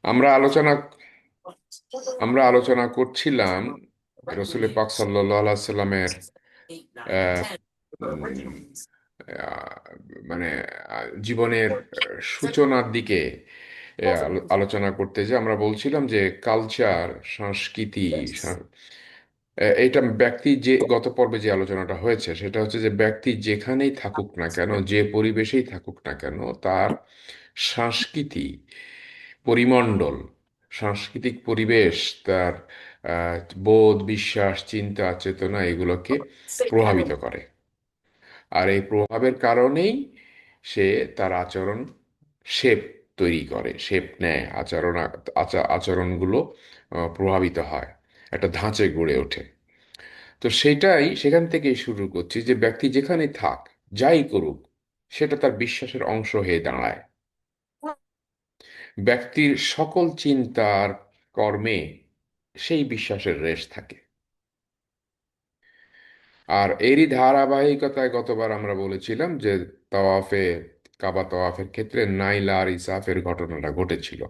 আমরা আলোচনা আমরা আলোচনা করছিলাম রসুল পাক সাল্লাল্লাহু আলাইহি সাল্লামের আহ, উম, আহ, মানে জীবনের সূচনার দিকে আলোচনা করতে যে আমরা বলছিলাম যে কালচার, সংস্কৃতি, এটা ব্যক্তি যে গত পর্বে যে আলোচনাটা হয়েছে সেটা হচ্ছে যে ব্যক্তি যেখানেই থাকুক না কেন, যে পরিবেশেই থাকুক না কেন, তার সংস্কৃতি, পরিমণ্ডল, সাংস্কৃতিক পরিবেশ তার আহ, বোধ, বিশ্বাস, চিন্তা, চেতনা এগুলোকে প্রভাবিত করে। আর এই প্রভাবের কারণেই সে তার আচরণ শেপ তৈরি করে, শেপ নেয়, আচরণগুলো প্রভাবিত হয়, একটা ধাঁচে গড়ে ওঠে। তো সেটাই সেখান থেকেই শুরু করছি যে ব্যক্তি যেখানে থাক, যাই করুক, সেটা তার বিশ্বাসের অংশ হয়ে দাঁড়ায়। ব্যক্তির সকল চিন্তার কর্মে সেই বিশ্বাসের রেশ থাকে। আর এরই ধারাবাহিকতায় গতবার আমরা বলেছিলাম যে তাওয়াফে, কাবা তাওয়াফের ক্ষেত্রে নাইলা আর ইসাফের ঘটনাটা ঘটেছিল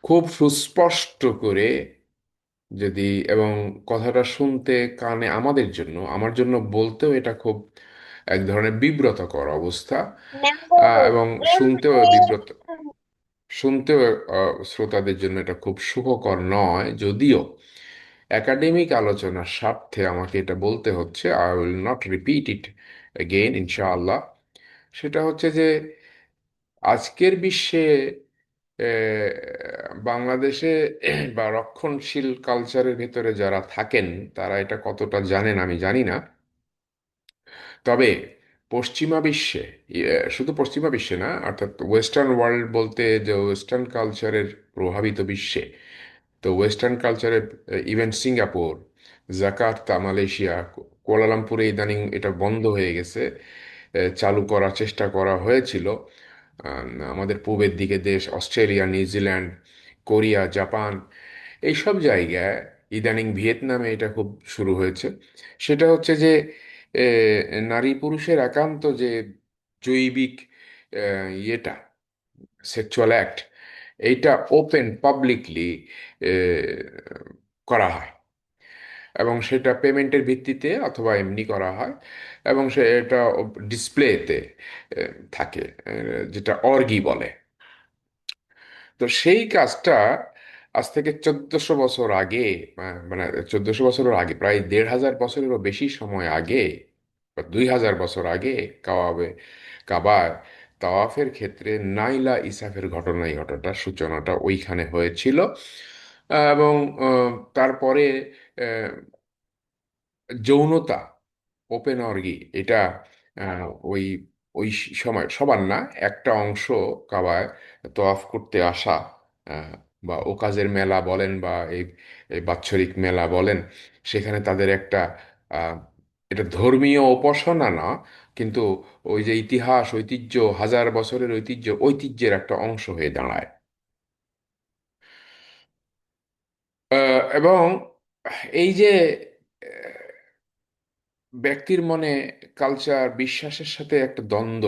খুব সুস্পষ্ট করে। যদি এবং কথাটা শুনতে কানে আমাদের জন্য, আমার জন্য বলতেও এটা খুব এক ধরনের বিব্রতকর অবস্থা। এবং শুনতেও বিব্রত, শুনতেও শ্রোতাদের জন্য এটা খুব সুখকর নয়। যদিও একাডেমিক আলোচনার স্বার্থে আমাকে এটা বলতে হচ্ছে, I will not repeat it again ইনশাআল্লাহ। সেটা হচ্ছে যে আজকের বিশ্বে বাংলাদেশে বা রক্ষণশীল কালচারের ভেতরে যারা থাকেন তারা এটা কতটা জানেন আমি জানি না। তবে পশ্চিমা বিশ্বে, শুধু পশ্চিমা বিশ্বে না, অর্থাৎ ওয়েস্টার্ন ওয়ার্ল্ড বলতে যে ওয়েস্টার্ন কালচারের প্রভাবিত বিশ্বে, তো ওয়েস্টার্ন কালচারে ইভেন সিঙ্গাপুর, জাকার্তা, মালয়েশিয়া, কুয়ালালামপুরে ইদানিং এটা বন্ধ হয়ে গেছে। চালু করার চেষ্টা করা হয়েছিল। আমাদের পূবের দিকে দেশ অস্ট্রেলিয়া, নিউজিল্যান্ড, কোরিয়া, জাপান, এইসব জায়গায়, ইদানিং ভিয়েতনামে এটা খুব শুরু হয়েছে। সেটা হচ্ছে যে নারী পুরুষের একান্ত যে জৈবিক ইয়েটা, সেক্সুয়াল অ্যাক্ট, এইটা ওপেন পাবলিকলি করা হয়, এবং সেটা পেমেন্টের ভিত্তিতে অথবা এমনি করা হয়, এবং সে এটা ডিসপ্লেতে থাকে, যেটা অর্গি বলে। তো সেই কাজটা আজ থেকে 1400 বছর আগে, মানে 1400 বছরের আগে, প্রায় 1500 বছরেরও বেশি সময় আগে, বা 2000 বছর আগে, কাবাবে, কাবার তাওয়াফের ক্ষেত্রে নাইলা ইসাফের ঘটনাটা সূচনাটা ওইখানে হয়েছিল। এবং তারপরে আহ, যৌনতা, ওপেন অর্গি, এটা ওই ওই সময় সবার না, একটা অংশ কাবায় তওয়াফ করতে আসা, আহ, বা ওকাজের মেলা বলেন বা এই এই বাৎসরিক মেলা বলেন, সেখানে তাদের একটা আহ, এটা ধর্মীয় উপাসনা না, কিন্তু ওই যে ইতিহাস, ঐতিহ্য, হাজার বছরের ঐতিহ্যের একটা অংশ হয়ে দাঁড়ায়। এবং এই যে ব্যক্তির মনে কালচার, বিশ্বাসের সাথে একটা দ্বন্দ্ব,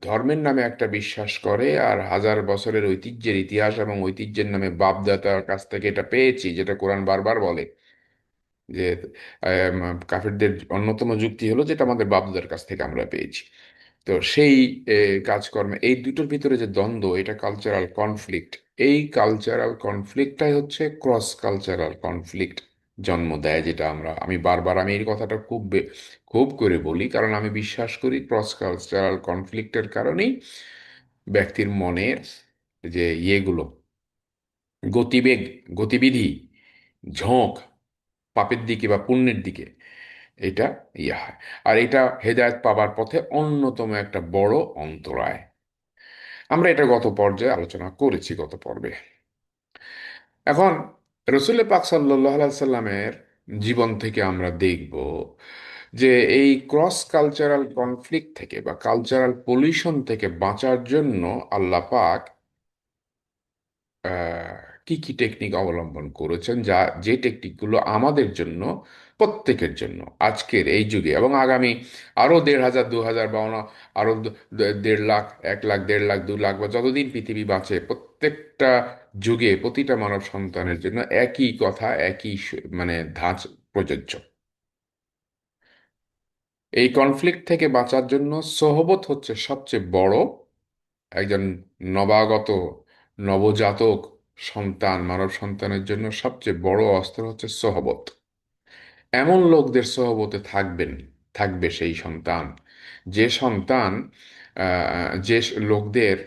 ধর্মের নামে একটা বিশ্বাস করে, আর হাজার বছরের ঐতিহ্যের, ইতিহাস এবং ঐতিহ্যের নামে বাপদাদার কাছ থেকে এটা পেয়েছি, যেটা কোরআন বারবার বলে যে কাফিরদের অন্যতম যুক্তি হলো যেটা আমাদের বাপদাদার কাছ থেকে আমরা পেয়েছি। তো সেই কাজকর্মে এই দুটোর ভিতরে যে দ্বন্দ্ব, এটা কালচারাল কনফ্লিক্ট। এই কালচারাল কনফ্লিক্টটাই হচ্ছে ক্রস কালচারাল কনফ্লিক্ট জন্ম দেয়, যেটা আমি বারবার আমি এই কথাটা খুব করে বলি, কারণ আমি বিশ্বাস করি ক্রস কালচারাল কনফ্লিক্টের কারণেই ব্যক্তির মনের যে ইয়েগুলো, গতিবেগ, গতিবিধি, ঝোঁক পাপের দিকে বা পুণ্যের দিকে, এটা ইয়ে হয়। আর এটা হেদায়েত পাবার পথে অন্যতম একটা বড় অন্তরায়। আমরা এটা গত পর্যায়ে আলোচনা করেছি, গত পর্বে। এখন রসুল পাক সাল্লাল্লাহু আলাইহি সাল্লামের জীবন থেকে আমরা দেখব যে এই ক্রস কালচারাল কনফ্লিক্ট থেকে বা কালচারাল পলিউশন থেকে বাঁচার জন্য আল্লাহ পাক কি কি টেকনিক অবলম্বন করেছেন, যে টেকনিকগুলো আমাদের জন্য, প্রত্যেকের জন্য, আজকের এই যুগে এবং আগামী আরো ১,৫০০ ২,০০০ বা আরো ১,৫ লাখ, ১ লাখ, ১,৫ লাখ, ২ লাখ বা যতদিন পৃথিবী বাঁচে, প্রত্যেকটা যুগে প্রতিটা মানব সন্তানের জন্য একই কথা, একই মানে ধাঁচ প্রযোজ্য। এই কনফ্লিক্ট থেকে বাঁচার জন্য সহবত হচ্ছে সবচেয়ে বড়, একজন নবাগত, নবজাতক সন্তান, মানব সন্তানের জন্য সবচেয়ে বড় অস্ত্র হচ্ছে সহবত। এমন লোকদের সহবতে থাকবে সেই সন্তান, যে সন্তান, যে লোকদের,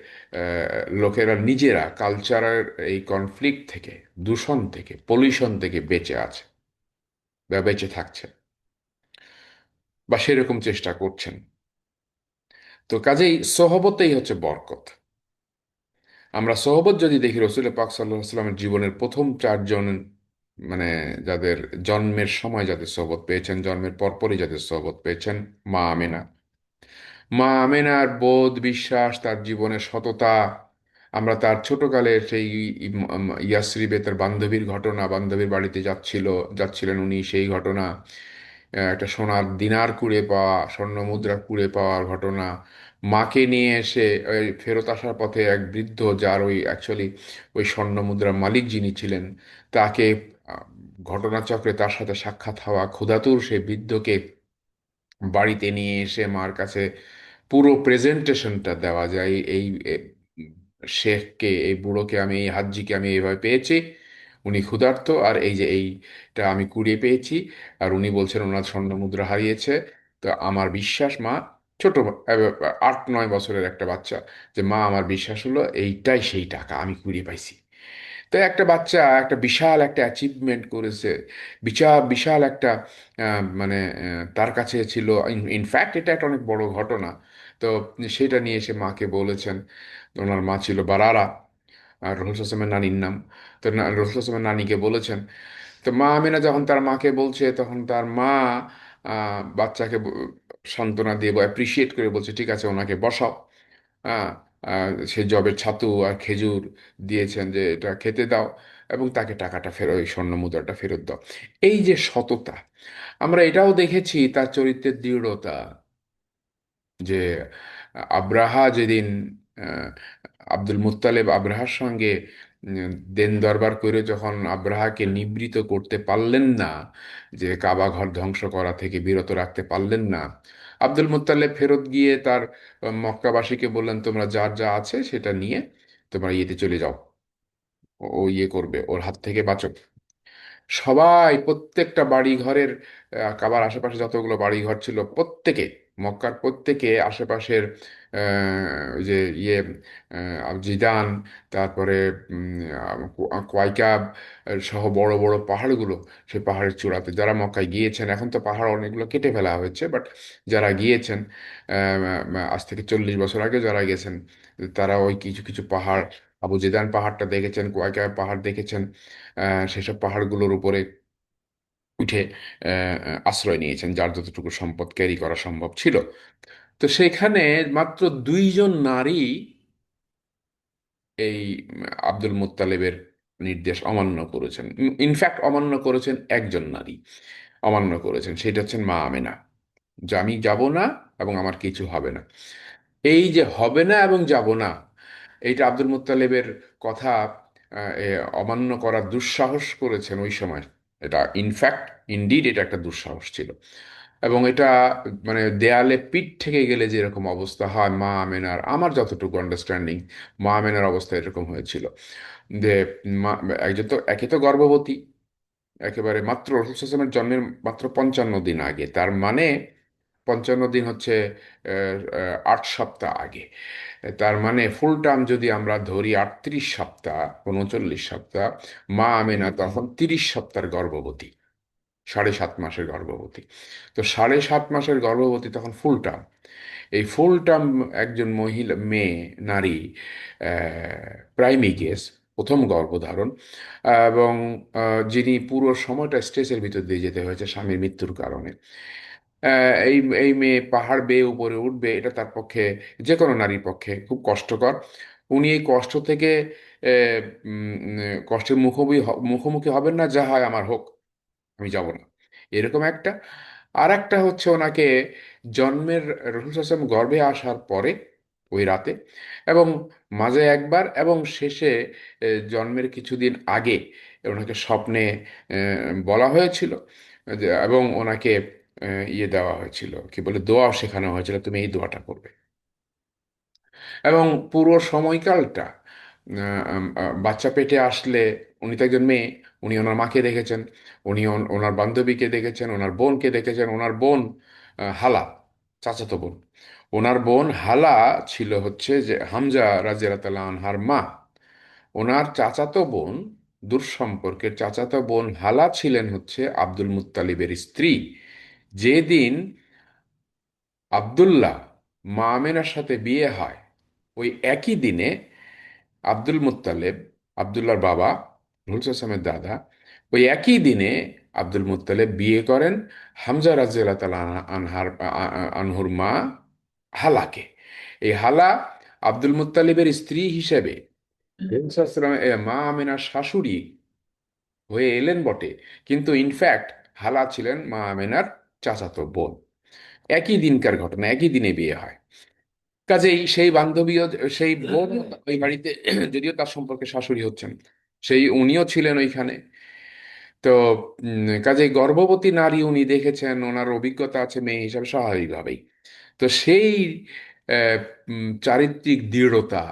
লোকেরা নিজেরা কালচারের এই কনফ্লিক্ট থেকে, দূষণ থেকে, পলিউশন থেকে বেঁচে আছে বা বেঁচে থাকছে, বা সেরকম চেষ্টা করছেন। তো কাজেই সহবতেই হচ্ছে বরকত। আমরা সহবত যদি দেখি, রসুল পাক সাল্লাল্লাহু আলাইহি ওয়াসাল্লামের জীবনের প্রথম 4 জন, মানে যাদের জন্মের সময় যাদের সহবত পেয়েছেন, জন্মের পরপরই যাদের সহবত পেয়েছেন, মা আমেনা। মা আমেনার বোধ, বিশ্বাস, তার জীবনের সততা, আমরা তার ছোটকালে সেই ইয়াসরিবে তার বান্ধবীর ঘটনা, বান্ধবীর বাড়িতে যাচ্ছিলেন উনি, সেই ঘটনা, একটা সোনার দিনার কুড়ে পাওয়া, স্বর্ণ মুদ্রা কুড়ে পাওয়ার ঘটনা, মাকে নিয়ে এসে ওই ফেরত আসার পথে এক বৃদ্ধ, যার ওই অ্যাকচুয়ালি ওই স্বর্ণ মুদ্রার মালিক যিনি ছিলেন, তাকে, আহ, ঘটনাচক্রে তার সাথে সাক্ষাৎ হওয়া ক্ষুধাতুর সেই বৃদ্ধকে বাড়িতে নিয়ে এসে মার কাছে পুরো প্রেজেন্টেশনটা দেওয়া যায়, এই শেখকে, এই বুড়োকে আমি, এই হাজ্জিকে আমি এইভাবে পেয়েছি, উনি ক্ষুধার্ত, আর এই যে এইটা আমি কুড়িয়ে পেয়েছি, আর উনি বলছেন ওনার স্বর্ণ মুদ্রা হারিয়েছে। তো আমার বিশ্বাস, মা, ছোট 8-9 বছরের একটা বাচ্চা, যে মা, আমার বিশ্বাস হলো এইটাই সেই টাকা আমি কুড়িয়ে পাইছি। তো একটা বাচ্চা একটা বিশাল একটা অ্যাচিভমেন্ট করেছে, বিশাল বিশাল একটা, মানে তার কাছে ছিল, ইনফ্যাক্ট এটা একটা অনেক বড় ঘটনা। তো সেটা নিয়ে এসে মাকে বলেছেন। তো ওনার মা ছিল বারারা, আর রসুল হাসেমের নানির নাম। তো রসুল হাসেমের নানিকে বলেছেন। তো মা আমিনা যখন তার মাকে বলছে, তখন তার মা বাচ্চাকে সান্ত্বনা দিয়ে বা অ্যাপ্রিসিয়েট করে বলছে, ঠিক আছে, ওনাকে বসাও। হ্যাঁ, সে জবের ছাতু আর খেজুর দিয়েছেন, যে এটা খেতে দাও, এবং তাকে টাকাটা ফেরত, ওই স্বর্ণ মুদ্রাটা ফেরত দাও। এই যে সততা, আমরা এটাও দেখেছি তার চরিত্রের দৃঢ়তা, যে আব্রাহা যেদিন, আহ, আব্দুল মুত্তালেব আব্রাহার সঙ্গে দেন দরবার করে যখন আব্রাহাকে নিবৃত করতে পারলেন না, যে কাবা ঘর ধ্বংস করা থেকে বিরত রাখতে পারলেন না, আব্দুল মুত্তালেব ফেরত গিয়ে তার মক্কাবাসীকে বললেন, তোমরা যার যা আছে সেটা নিয়ে তোমরা ইয়েতে চলে যাও, ও ও ইয়ে করবে, ওর হাত থেকে বাঁচো। সবাই, প্রত্যেকটা বাড়ি ঘরের, কাবার আশেপাশে যতগুলো বাড়ি ঘর ছিল, প্রত্যেকে, মক্কার প্রত্যেকে, আশেপাশের ওই যে ইয়ে, জিদান, তারপরে কোয়াইকাব সহ বড় বড় পাহাড়গুলো, সেই পাহাড়ের চূড়াতে যারা মক্কায় গিয়েছেন, এখন তো পাহাড় অনেকগুলো কেটে ফেলা হয়েছে, বাট যারা গিয়েছেন, আজ থেকে 40 বছর আগে যারা গেছেন, তারা ওই কিছু কিছু পাহাড়, আবু জিদান পাহাড়টা দেখেছেন, কোয়াইকাব পাহাড় দেখেছেন, সেসব পাহাড়গুলোর উপরে উঠে আশ্রয় নিয়েছেন, যার যতটুকু সম্পদ ক্যারি করা সম্ভব ছিল। তো সেখানে মাত্র 2 জন নারী এই আব্দুল মুত্তালেবের নির্দেশ অমান্য করেছেন। ইনফ্যাক্ট অমান্য করেছেন একজন নারী, অমান্য করেছেন, সেটা হচ্ছেন মা আমেনা, যে আমি যাব না এবং আমার কিছু হবে না। এই যে হবে না এবং যাব না, এইটা আব্দুল মুত্তালেবের কথা, অমান্য করার দুঃসাহস করেছেন ওই সময়। এটা ইনফ্যাক্ট, ইনডিড, এটা একটা দুঃসাহস ছিল। এবং এটা মানে দেয়ালে পিঠ থেকে গেলে যেরকম অবস্থা হয় মা আমেনার, আমার যতটুকু আন্ডারস্ট্যান্ডিং, মা আমেনার অবস্থা এরকম হয়েছিল, যে মা, একজন তো, একে তো গর্ভবতী, একেবারে মাত্র রসুল সাল্লামের জন্মের মাত্র 55 দিন আগে, তার মানে 55 দিন হচ্ছে 8 সপ্তাহ আগে। তার মানে ফুল টার্ম যদি আমরা ধরি 38 সপ্তাহ, 39 সপ্তাহ, মা আমেনা তখন 30 সপ্তাহের গর্ভবতী, 7.5 মাসের গর্ভবতী। তো 7.5 মাসের গর্ভবতী তখন ফুল টার্ম। এই ফুল টার্ম একজন মহিলা, মেয়ে, নারী, প্রাইমিগেস, প্রথম গর্ভধারণ, এবং যিনি পুরো সময়টা স্ট্রেসের ভিতর দিয়ে যেতে হয়েছে স্বামীর মৃত্যুর কারণে। এই এই মেয়ে পাহাড় বেয়ে উপরে উঠবে, এটা তার পক্ষে, যে কোনো নারীর পক্ষে খুব কষ্টকর। উনি এই কষ্ট থেকে এ, কষ্টের মুখোমুখি হবেন না, যা হয় আমার হোক, আমি যাব না, এরকম একটা। আর একটা হচ্ছে ওনাকে জন্মের, রসুল হাসান গর্ভে আসার পরে ওই রাতে, এবং মাঝে একবার, এবং শেষে জন্মের কিছুদিন আগে ওনাকে স্বপ্নে বলা হয়েছিল এবং ওনাকে ইয়ে দেওয়া হয়েছিল, কি বলে, দোয়াও শেখানো হয়েছিল, তুমি এই দোয়াটা করবে। এবং পুরো সময়কালটা বাচ্চা পেটে আসলে, উনি তো একজন মেয়ে, উনি ওনার মাকে দেখেছেন, উনি ওনার বান্ধবীকে দেখেছেন, ওনার বোনকে দেখেছেন। ওনার বোন হালা, চাচাতো বোন, ওনার বোন হালা ছিল হচ্ছে যে হামজা রাদিয়াল্লাহু তাআলা আনহার মা। ওনার চাচাতো বোন, দূর সম্পর্কের চাচাতো বোন হালা ছিলেন হচ্ছে আব্দুল মুত্তালিবের স্ত্রী। যেদিন আব্দুল্লাহ মা আমেনার সাথে বিয়ে হয়, ওই একই দিনে আব্দুল মুত্তালেব, আব্দুল্লাহর বাবা, রসুল আসলামের দাদা, ওই একই দিনে আব্দুল মুত্তালেব বিয়ে করেন হামজা রাদিয়াল্লাহু তাআলা আনহুর মা হালাকে। এই হালা আব্দুল মুত্তালিবের স্ত্রী হিসেবে রসুল আসলামের মা আমেনার শাশুড়ি হয়ে এলেন বটে, কিন্তু ইনফ্যাক্ট হালা ছিলেন মা আমেনার চাচাতো বোন। একই দিনকার ঘটনা, একই দিনে বিয়ে হয়। কাজেই সেই বান্ধবীও, সেই বোন ওই বাড়িতে, যদিও তার সম্পর্কে শাশুড়ি হচ্ছেন, সেই উনিও ছিলেন ওইখানে। তো কাজেই গর্ভবতী নারী উনি দেখেছেন, ওনার অভিজ্ঞতা আছে মেয়ে হিসাবে, স্বাভাবিকভাবেই। তো সেই চারিত্রিক দৃঢ়তা,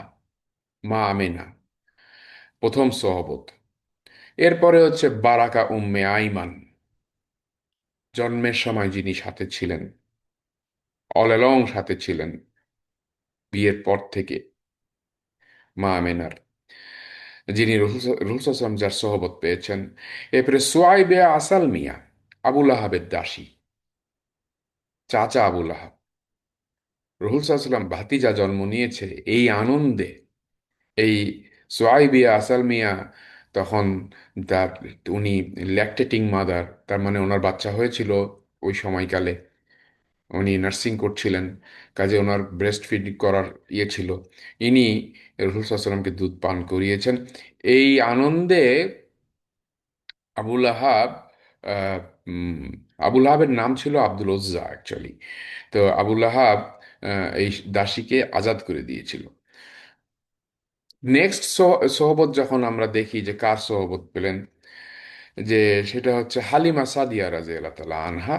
মা আমেনা প্রথম সহবত। এরপরে হচ্ছে বারাকা উম্মে আইমান, জন্মের সময় যিনি সাথে ছিলেন, অল অ্যালং সাথে ছিলেন, বিয়ের পর থেকে, মা আমেনার, যিনি রসুল আসলাম যার সহবত পেয়েছেন। এরপরে সোয়াইবে আসাল মিয়া, আবুল আহাবের দাসী, চাচা আবুল আহাব, রসুল সাল্লাম ভাতিজা জন্ম নিয়েছে, এই আনন্দে এই সোয়াইবে আসাল মিয়া তখন তার, উনি ল্যাকটেটিং মাদার, তার মানে ওনার বাচ্চা হয়েছিল ওই সময়কালে, উনি নার্সিং করছিলেন, কাজে ওনার ব্রেস্ট ফিড করার ইয়ে ছিল, ইনি রসুল সাল্লামকে দুধ পান করিয়েছেন। এই আনন্দে আবুল আহাব, আহ, উম, আবুল আহাবের নাম ছিল আব্দুল উজ্জা অ্যাকচুয়ালি। তো আবুল আহাব এই দাসীকে আজাদ করে দিয়েছিল। নেক্সট সোহবত যখন আমরা দেখি যে কার সোহবত পেলেন, যে সেটা হচ্ছে হালিমা সাদিয়া রাদিয়াল্লাহু তাআলা আনহা,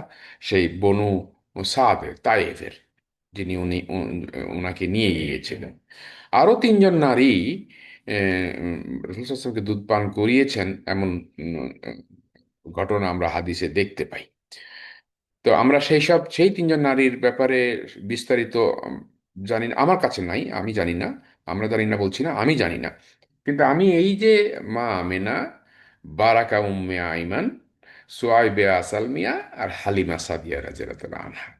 সেই বনু সাদের তায়েফের, যিনি উনাকে নিয়ে গিয়েছিলেন। আরো তিনজন নারী রাসূল সাল্লাল্লাহু আলাইহি ওয়াসাল্লামকে দুধ পান করিয়েছেন, এমন ঘটনা আমরা হাদিসে দেখতে পাই। তো আমরা সেই তিনজন নারীর ব্যাপারে বিস্তারিত জানি না, আমার কাছে নাই, আমি জানি না। আমরা জানি না বলছি না, আমি জানি না। কিন্তু আমি এই যে মা আমেনা, বারাকা উম্মে আইমান, সোয়াইবে আসাল মিয়া, আর হালিমা সাদিয়া রাদিয়াল্লাহু তাআলা আনহা,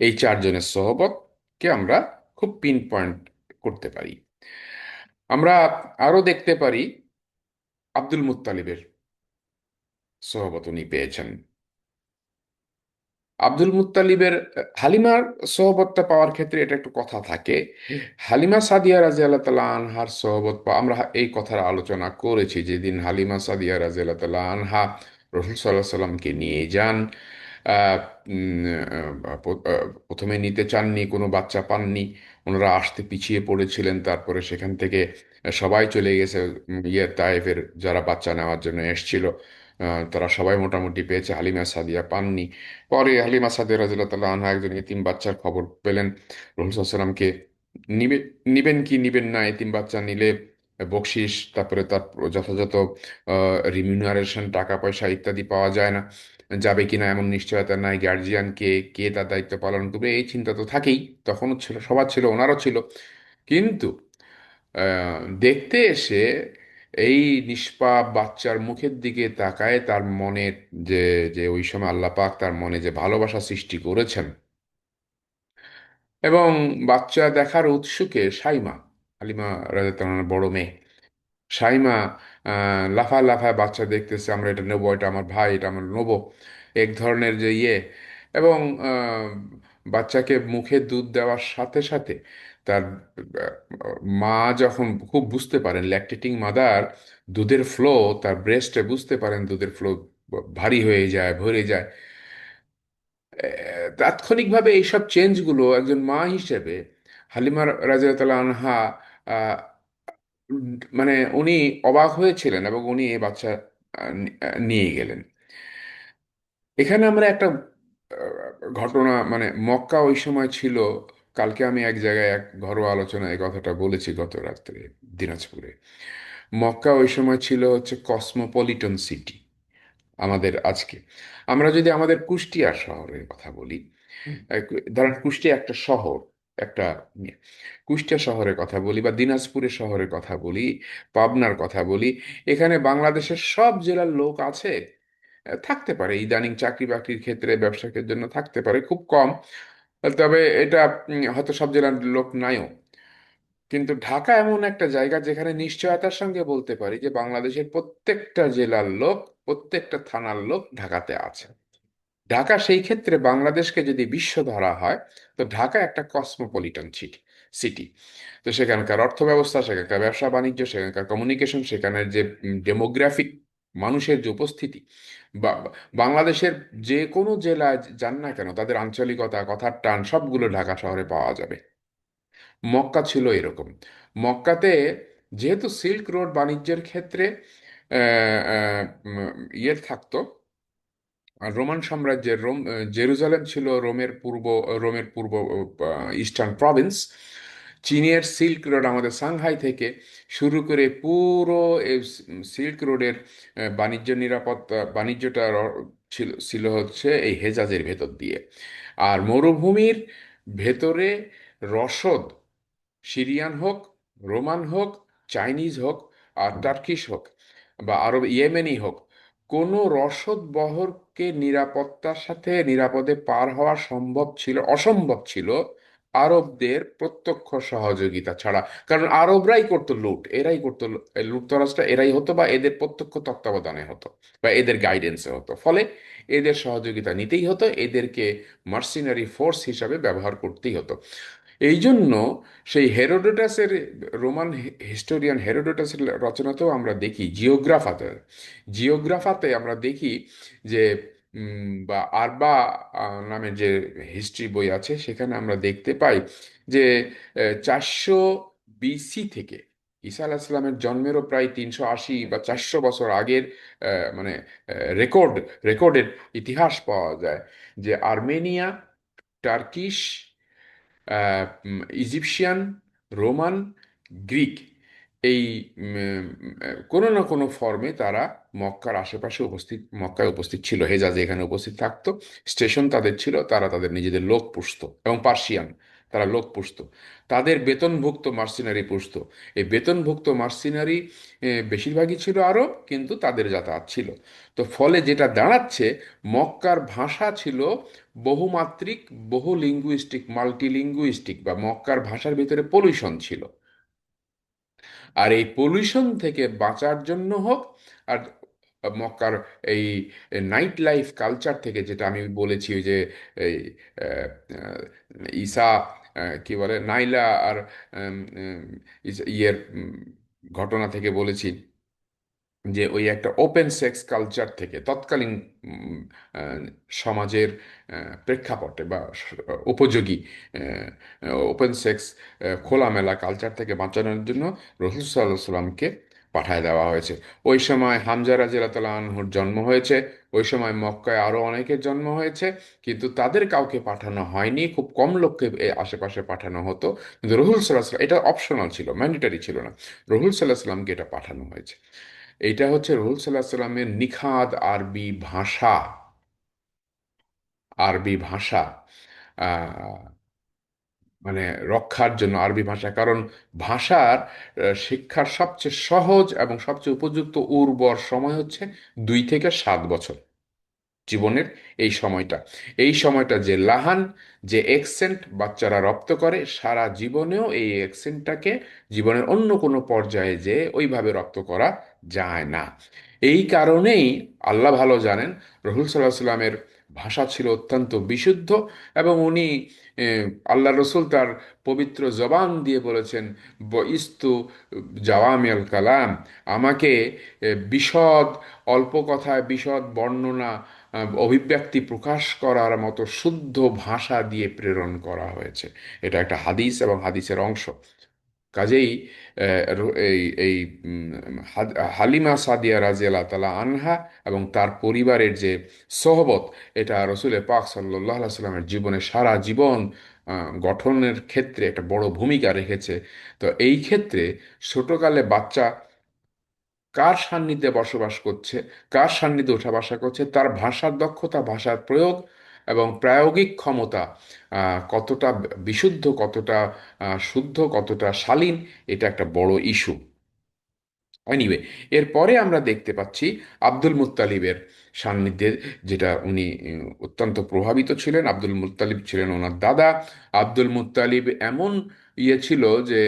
এই চারজনের সহবতকে আমরা খুব পিন পয়েন্ট করতে পারি। আমরা আরো দেখতে পারি আব্দুল মুত্তালিবের সহবত উনি পেয়েছেন। আব্দুল মুত্তালিবের হালিমার সোহবতটা পাওয়ার ক্ষেত্রে এটা একটু কথা থাকে। হালিমা সাদিয়া রাদিয়াল্লাহু তাআলা আনহার সোহবত আমরা এই কথার আলোচনা করেছি, যেদিন হালিমা সাদিয়া রাদিয়াল্লাহু তাআলা আনহা রসূল সাল্লাল্লাহু আলাইহি সাল্লামকে নিয়ে যান। আহ, প্রথমে নিতে চাননি, কোনো বাচ্চা পাননি, ওনারা আসতে পিছিয়ে পড়েছিলেন, তারপরে সেখান থেকে সবাই চলে গেছে। ইয়ে তায়েফের যারা বাচ্চা নেওয়ার জন্য এসেছিল, তারা সবাই মোটামুটি পেয়েছে, হালিমা সাদিয়া পাননি। পরে হালিমা সাদিয়া রাদিয়াল্লাহু তাআলা আনহা একজন এতিম বাচ্চার খবর পেলেন, রাসূল সাল্লাল্লাহু আলাইহি সাল্লামকে নিবে, নিবেন কি নিবেন না, এতিম বাচ্চা নিলে বকশিস, তারপরে তার যথাযথ রিমিউনারেশন, টাকা পয়সা ইত্যাদি পাওয়া যায় না, যাবে কিনা এমন নিশ্চয়তা নাই, গার্জিয়ান কে, কে তার দায়িত্ব পালন করবে, এই চিন্তা তো থাকেই। তখনও ছিল, সবার ছিল, ওনারও ছিল। কিন্তু দেখতে এসে এই নিষ্পাপ বাচ্চার মুখের দিকে তাকায় তার মনে, যে যে ওই সময় আল্লাহ পাক তার মনে যে ভালোবাসা সৃষ্টি করেছেন, এবং বাচ্চা দেখার উৎসুকে সাইমা, হালিমা রাদিয়াল্লাহু তাআলার বড় মেয়ে সাইমা, লাফায় লাফায় বাচ্চা দেখতেছে, আমরা এটা নেবো, এটা আমার ভাই, এটা আমরা নেবো, এক ধরনের যে ইয়ে। এবং বাচ্চাকে মুখে দুধ দেওয়ার সাথে সাথে তার মা যখন খুব বুঝতে পারেন, ল্যাকটেটিং মাদার দুধের ফ্লো, তার ব্রেস্টে বুঝতে পারেন দুধের ফ্লো ভারী হয়ে যায়, ভরে যায়, তাৎক্ষণিকভাবে এইসব চেঞ্জগুলো একজন মা হিসেবে হালিমা রাদিয়াল্লাহু আনহা, আহ, মানে উনি অবাক হয়েছিলেন এবং উনি এই বাচ্চা নিয়ে গেলেন। এখানে আমরা একটা ঘটনা, মানে মক্কা ওই সময় ছিল, কালকে আমি এক জায়গায় এক ঘরোয়া আলোচনায় এই কথাটা বলেছি গত রাত্রে দিনাজপুরে। মক্কা ওই সময় ছিল হচ্ছে কসমোপলিটন সিটি। আমাদের আজকে আমরা যদি আমাদের কুষ্টিয়া শহরের কথা বলি, ধরেন কুষ্টিয়া একটা শহর, একটা ইয়ে। কুষ্টিয়া শহরের কথা বলি বা দিনাজপুরের শহরের কথা বলি, পাবনার কথা বলি, এখানে বাংলাদেশের সব জেলার লোক আছে। থাকতে পারে ইদানিং চাকরি বাকরির ক্ষেত্রে, ব্যবসার জন্য থাকতে পারে, খুব কম। তবে এটা হয়তো সব জেলার লোক নাইও। কিন্তু ঢাকা এমন একটা জায়গা যেখানে নিশ্চয়তার সঙ্গে বলতে পারি যে বাংলাদেশের প্রত্যেকটা জেলার লোক, প্রত্যেকটা থানার লোক ঢাকাতে আছে। ঢাকা সেই ক্ষেত্রে বাংলাদেশকে যদি বিশ্ব ধরা হয়, তো ঢাকা একটা কসমোপলিটন সিটি। তো সেখানকার অর্থ ব্যবস্থা, সেখানকার ব্যবসা বাণিজ্য, সেখানকার কমিউনিকেশন, সেখানের যে ডেমোগ্রাফিক মানুষের যে উপস্থিতি, বা বাংলাদেশের যে কোনো জেলায় যান না কেন, তাদের আঞ্চলিকতা, কথার টান সবগুলো ঢাকা শহরে পাওয়া যাবে। মক্কা ছিল এরকম। মক্কাতে যেহেতু সিল্ক রোড বাণিজ্যের ক্ষেত্রে ইয়ে থাকতো, আর রোমান সাম্রাজ্যের জেরুজালেম ছিল রোমের পূর্ব ইস্টার্ন প্রভিন্স। চীনের সিল্ক রোড আমাদের সাংহাই থেকে শুরু করে পুরো এই সিল্ক রোডের বাণিজ্যটা ছিল ছিল হচ্ছে এই হেজাজের ভেতর দিয়ে। আর মরুভূমির ভেতরে রসদ, সিরিয়ান হোক, রোমান হোক, চাইনিজ হোক, আর টার্কিশ হোক, বা আরব ইয়েমেনি হোক, কোনো রসদ বহরকে নিরাপত্তার সাথে নিরাপদে পার হওয়া অসম্ভব ছিল আরবদের প্রত্যক্ষ সহযোগিতা ছাড়া। কারণ আরবরাই করতো লুট, এরাই করতো লুটতরাজটা, এরাই হতো, বা এদের প্রত্যক্ষ তত্ত্বাবধানে হতো, বা এদের গাইডেন্সে হতো। ফলে এদের সহযোগিতা নিতেই হতো, এদেরকে মার্সিনারি ফোর্স হিসাবে ব্যবহার করতেই হতো। এই জন্য সেই হেরোডোটাসের, রোমান হিস্টোরিয়ান হেরোডোটাসের রচনাতেও আমরা দেখি, জিওগ্রাফাতে আমরা দেখি যে বা আরবা নামে যে হিস্ট্রি বই আছে, সেখানে আমরা দেখতে পাই যে 400 BC থেকে, ঈসা আলাহিসাল্লামের জন্মেরও প্রায় 380 বা 400 বছর আগের মানে রেকর্ড রেকর্ডের ইতিহাস পাওয়া যায় যে Armenia, Turkish, Egyptian, Roman, Greek, এই কোনো না কোনো ফর্মে তারা মক্কায় উপস্থিত ছিল, হেজাজে এখানে উপস্থিত থাকতো। স্টেশন তাদের ছিল, তারা তাদের নিজেদের লোক পুষতো, এবং পার্সিয়ান, তারা লোক পুষতো, তাদের বেতনভুক্ত মার্সিনারি পুষতো। এই বেতনভুক্ত মার্সিনারি বেশিরভাগই ছিল আরব, কিন্তু তাদের যাতায়াত ছিল। তো ফলে যেটা দাঁড়াচ্ছে, মক্কার ভাষা ছিল বহুমাত্রিক, বহু লিঙ্গুইস্টিক, মাল্টিলিঙ্গুইস্টিক, বা মক্কার ভাষার ভিতরে পলিউশন ছিল। আর এই পলিউশন থেকে বাঁচার জন্য হোক, আর মক্কার এই নাইট লাইফ কালচার থেকে, যেটা আমি বলেছি ওই যে এই আহ, আহ, ঈসা, কি বলে, নাইলা আর ইয়ের ঘটনা থেকে বলেছি, যে ওই একটা ওপেন সেক্স কালচার থেকে, তৎকালীন উম, আহ, সমাজের প্রেক্ষাপটে বা উপযোগী ওপেন সেক্স, খোলামেলা কালচার থেকে বাঁচানোর জন্য রসুল সাল্লাহ সাল্লামকে পাঠায় দেওয়া হয়েছে। ওই সময় হামজা রাদিয়াল্লাহু আনহুর জন্ম হয়েছে, ওই সময় মক্কায় আরো অনেকের জন্ম হয়েছে, কিন্তু তাদের কাউকে পাঠানো হয়নি, খুব কম লোককে আশেপাশে পাঠানো হতো। কিন্তু রসুল সাল্লাহ সাল্লাম, এটা অপশনাল ছিল, ম্যান্ডেটারি ছিল না, রসুল সাল্লাহ সাল্লামকে এটা পাঠানো হয়েছে। এইটা হচ্ছে রসুল সাল্লাহ সাল্লামের নিখাদ আরবি ভাষা আহ, মানে রক্ষার জন্য আরবি ভাষা। কারণ ভাষার শিক্ষার সবচেয়ে সহজ এবং সবচেয়ে উপযুক্ত উর্বর সময় হচ্ছে 2 থেকে 7 বছর জীবনের। এই সময়টা যে লাহান, যে এক্সেন্ট বাচ্চারা রপ্ত করে, সারা জীবনেও এই এক্সেন্টটাকে জীবনের অন্য কোনো পর্যায়ে যে ওইভাবে রপ্ত করা যায় না। এই কারণেই আল্লাহ ভালো জানেন, রসুল সাল্লাহ সাল্লামের ভাষা ছিল অত্যন্ত বিশুদ্ধ, এবং উনি আল্লাহ রসুল তার পবিত্র জবান দিয়ে বলেছেন, বইস্তু জাওয়ামিয়াল কালাম, আমাকে বিশদ, অল্প কথায় বিশদ বর্ণনা, অভিব্যক্তি প্রকাশ করার মতো শুদ্ধ ভাষা দিয়ে প্রেরণ করা হয়েছে। এটা একটা হাদিস এবং হাদিসের অংশ। কাজেই এই এই হালিমা সাদিয়া রাজিয়াল্লাহ তাআলা আনহা এবং তার পরিবারের যে সোহবত, এটা রসুলের পাক সাল্লাল্লাহু আলাইহি সাল্লামের জীবনে সারা জীবন গঠনের ক্ষেত্রে একটা বড় ভূমিকা রেখেছে। তো এই ক্ষেত্রে ছোটকালে বাচ্চা কার সান্নিধ্যে বসবাস করছে, কার সান্নিধ্যে ওঠা বসা করছে, তার ভাষার দক্ষতা, ভাষার প্রয়োগ এবং প্রায়োগিক ক্ষমতা কতটা বিশুদ্ধ, কতটা শুদ্ধ, কতটা শালীন, এটা একটা বড় ইস্যু। এনিওয়ে, এরপরে আমরা দেখতে পাচ্ছি আব্দুল মুত্তালিবের সান্নিধ্যে, যেটা উনি অত্যন্ত প্রভাবিত ছিলেন। আব্দুল মুত্তালিব ছিলেন ওনার দাদা। আব্দুল মুত্তালিব এমন ছিল যে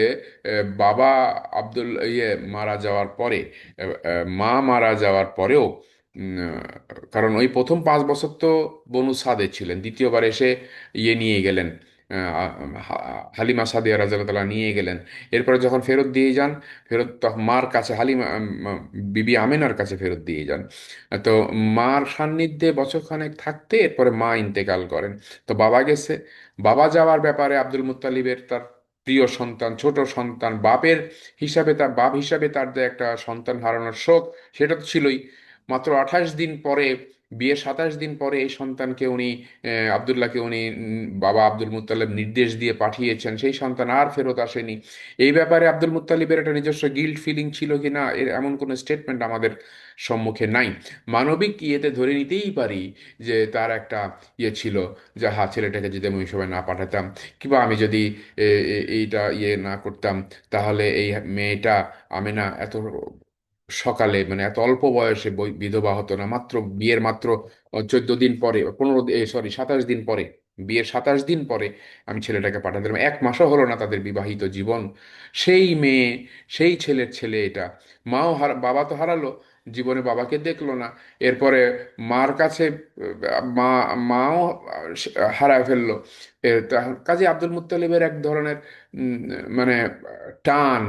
বাবা আব্দুল মারা যাওয়ার পরে, মা মারা যাওয়ার পরেও, কারণ ওই প্রথম 5 বছর তো বনু সাদে ছিলেন, দ্বিতীয়বার এসে নিয়ে গেলেন, হালিমা সাদিয়া রাদিয়াল্লাহু তাআলা নিয়ে গেলেন। এরপরে যখন ফেরত দিয়ে যান, ফেরত তখন মার কাছে, হালিমা বিবি আমেনার কাছে ফেরত দিয়ে যান। তো মার সান্নিধ্যে বছরখানেক থাকতে এরপরে মা ইন্তেকাল করেন। তো বাবা গেছে। বাবা যাওয়ার ব্যাপারে আব্দুল মুত্তালিবের, তার প্রিয় সন্তান, ছোট সন্তান, বাপ হিসাবে তার যে একটা সন্তান হারানোর শোক, সেটা তো ছিলই। মাত্র 28 দিন পরে, বিয়ের 27 দিন পরে এই সন্তানকে উনি, আবদুল্লাহকে উনি, বাবা আব্দুল মুত্তালিব নির্দেশ দিয়ে পাঠিয়েছেন, সেই সন্তান আর ফেরত আসেনি। এই ব্যাপারে আব্দুল মুত্তালিবের একটা নিজস্ব গিল্ট ফিলিং ছিল কি না, এর এমন কোনো স্টেটমেন্ট আমাদের সম্মুখে নাই। মানবিক ইয়েতে ধরে নিতেই পারি যে তার একটা ছিল, যে হ্যাঁ, ছেলেটাকে যদি আমি ওই সময় না পাঠাতাম, কিংবা আমি যদি এইটা না করতাম, তাহলে এই মেয়েটা আমেনা এত সকালে, মানে এত অল্প বয়সে বিধবা হতো না। মাত্র বিয়ের মাত্র 14 দিন পরে, 27 দিন পরে, বিয়ের 27 দিন পরে আমি ছেলেটাকে পাঠাতে দিলাম। 1 মাসও হলো না তাদের বিবাহিত জীবন। সেই মেয়ে, সেই ছেলের ছেলে এটা। বাবা তো হারালো, জীবনে বাবাকে দেখলো না। এরপরে মার কাছে মা মাও হারায় ফেললো। কাজে আব্দুল মুত্তালিবের এক ধরনের মানে টান,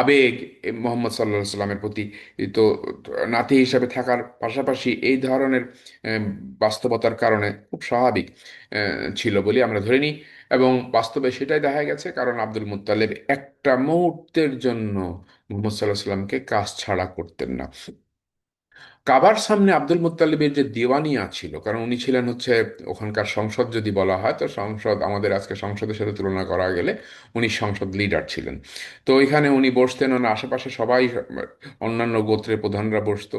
আবেগ মোহাম্মদ সাল্লাহ সাল্লামের প্রতি, তো নাতি হিসাবে থাকার পাশাপাশি এই ধরনের আহ, বাস্তবতার কারণে খুব স্বাভাবিক ছিল বলে আমরা ধরে নিই। এবং বাস্তবে সেটাই দেখা গেছে, কারণ আব্দুল মুত্তালিব একটা মুহূর্তের জন্য মোহাম্মদ সাল্লাহ সাল্লামকে কাজ ছাড়া করতেন না। কাবার সামনে আব্দুল মুত্তালিবের যে দিওয়ানিয়া ছিল, কারণ উনি ছিলেন হচ্ছে ওখানকার সংসদ, যদি বলা হয় তো সংসদ, আমাদের আজকে সংসদের সাথে তুলনা করা গেলে উনি সংসদ লিডার ছিলেন। তো ওইখানে উনি বসতেন, ওনার আশেপাশে সবাই, অন্যান্য গোত্রের প্রধানরা বসতো।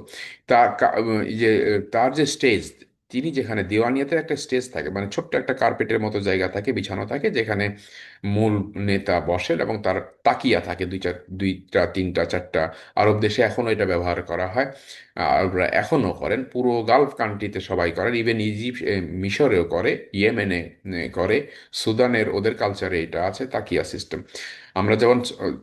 এই যে তার যে স্টেজ, তিনি যেখানে, দিওয়ানিয়াতে একটা স্টেজ থাকে, মানে ছোট্ট একটা কার্পেটের মতো জায়গা থাকে, বিছানো থাকে, যেখানে মূল নেতা বসেন এবং তার তাকিয়া থাকে দুইটা, তিনটা, চারটা। আরব দেশে এখনো এটা ব্যবহার করা হয়, আরবরা এখনো করেন, পুরো গালফ কান্ট্রিতে সবাই করেন, ইভেন ইজিপ্ট, মিশরেও করে, ইয়েমেনে করে, সুদানের, ওদের কালচারে এটা আছে, তাকিয়া সিস্টেম। আমরা যেমন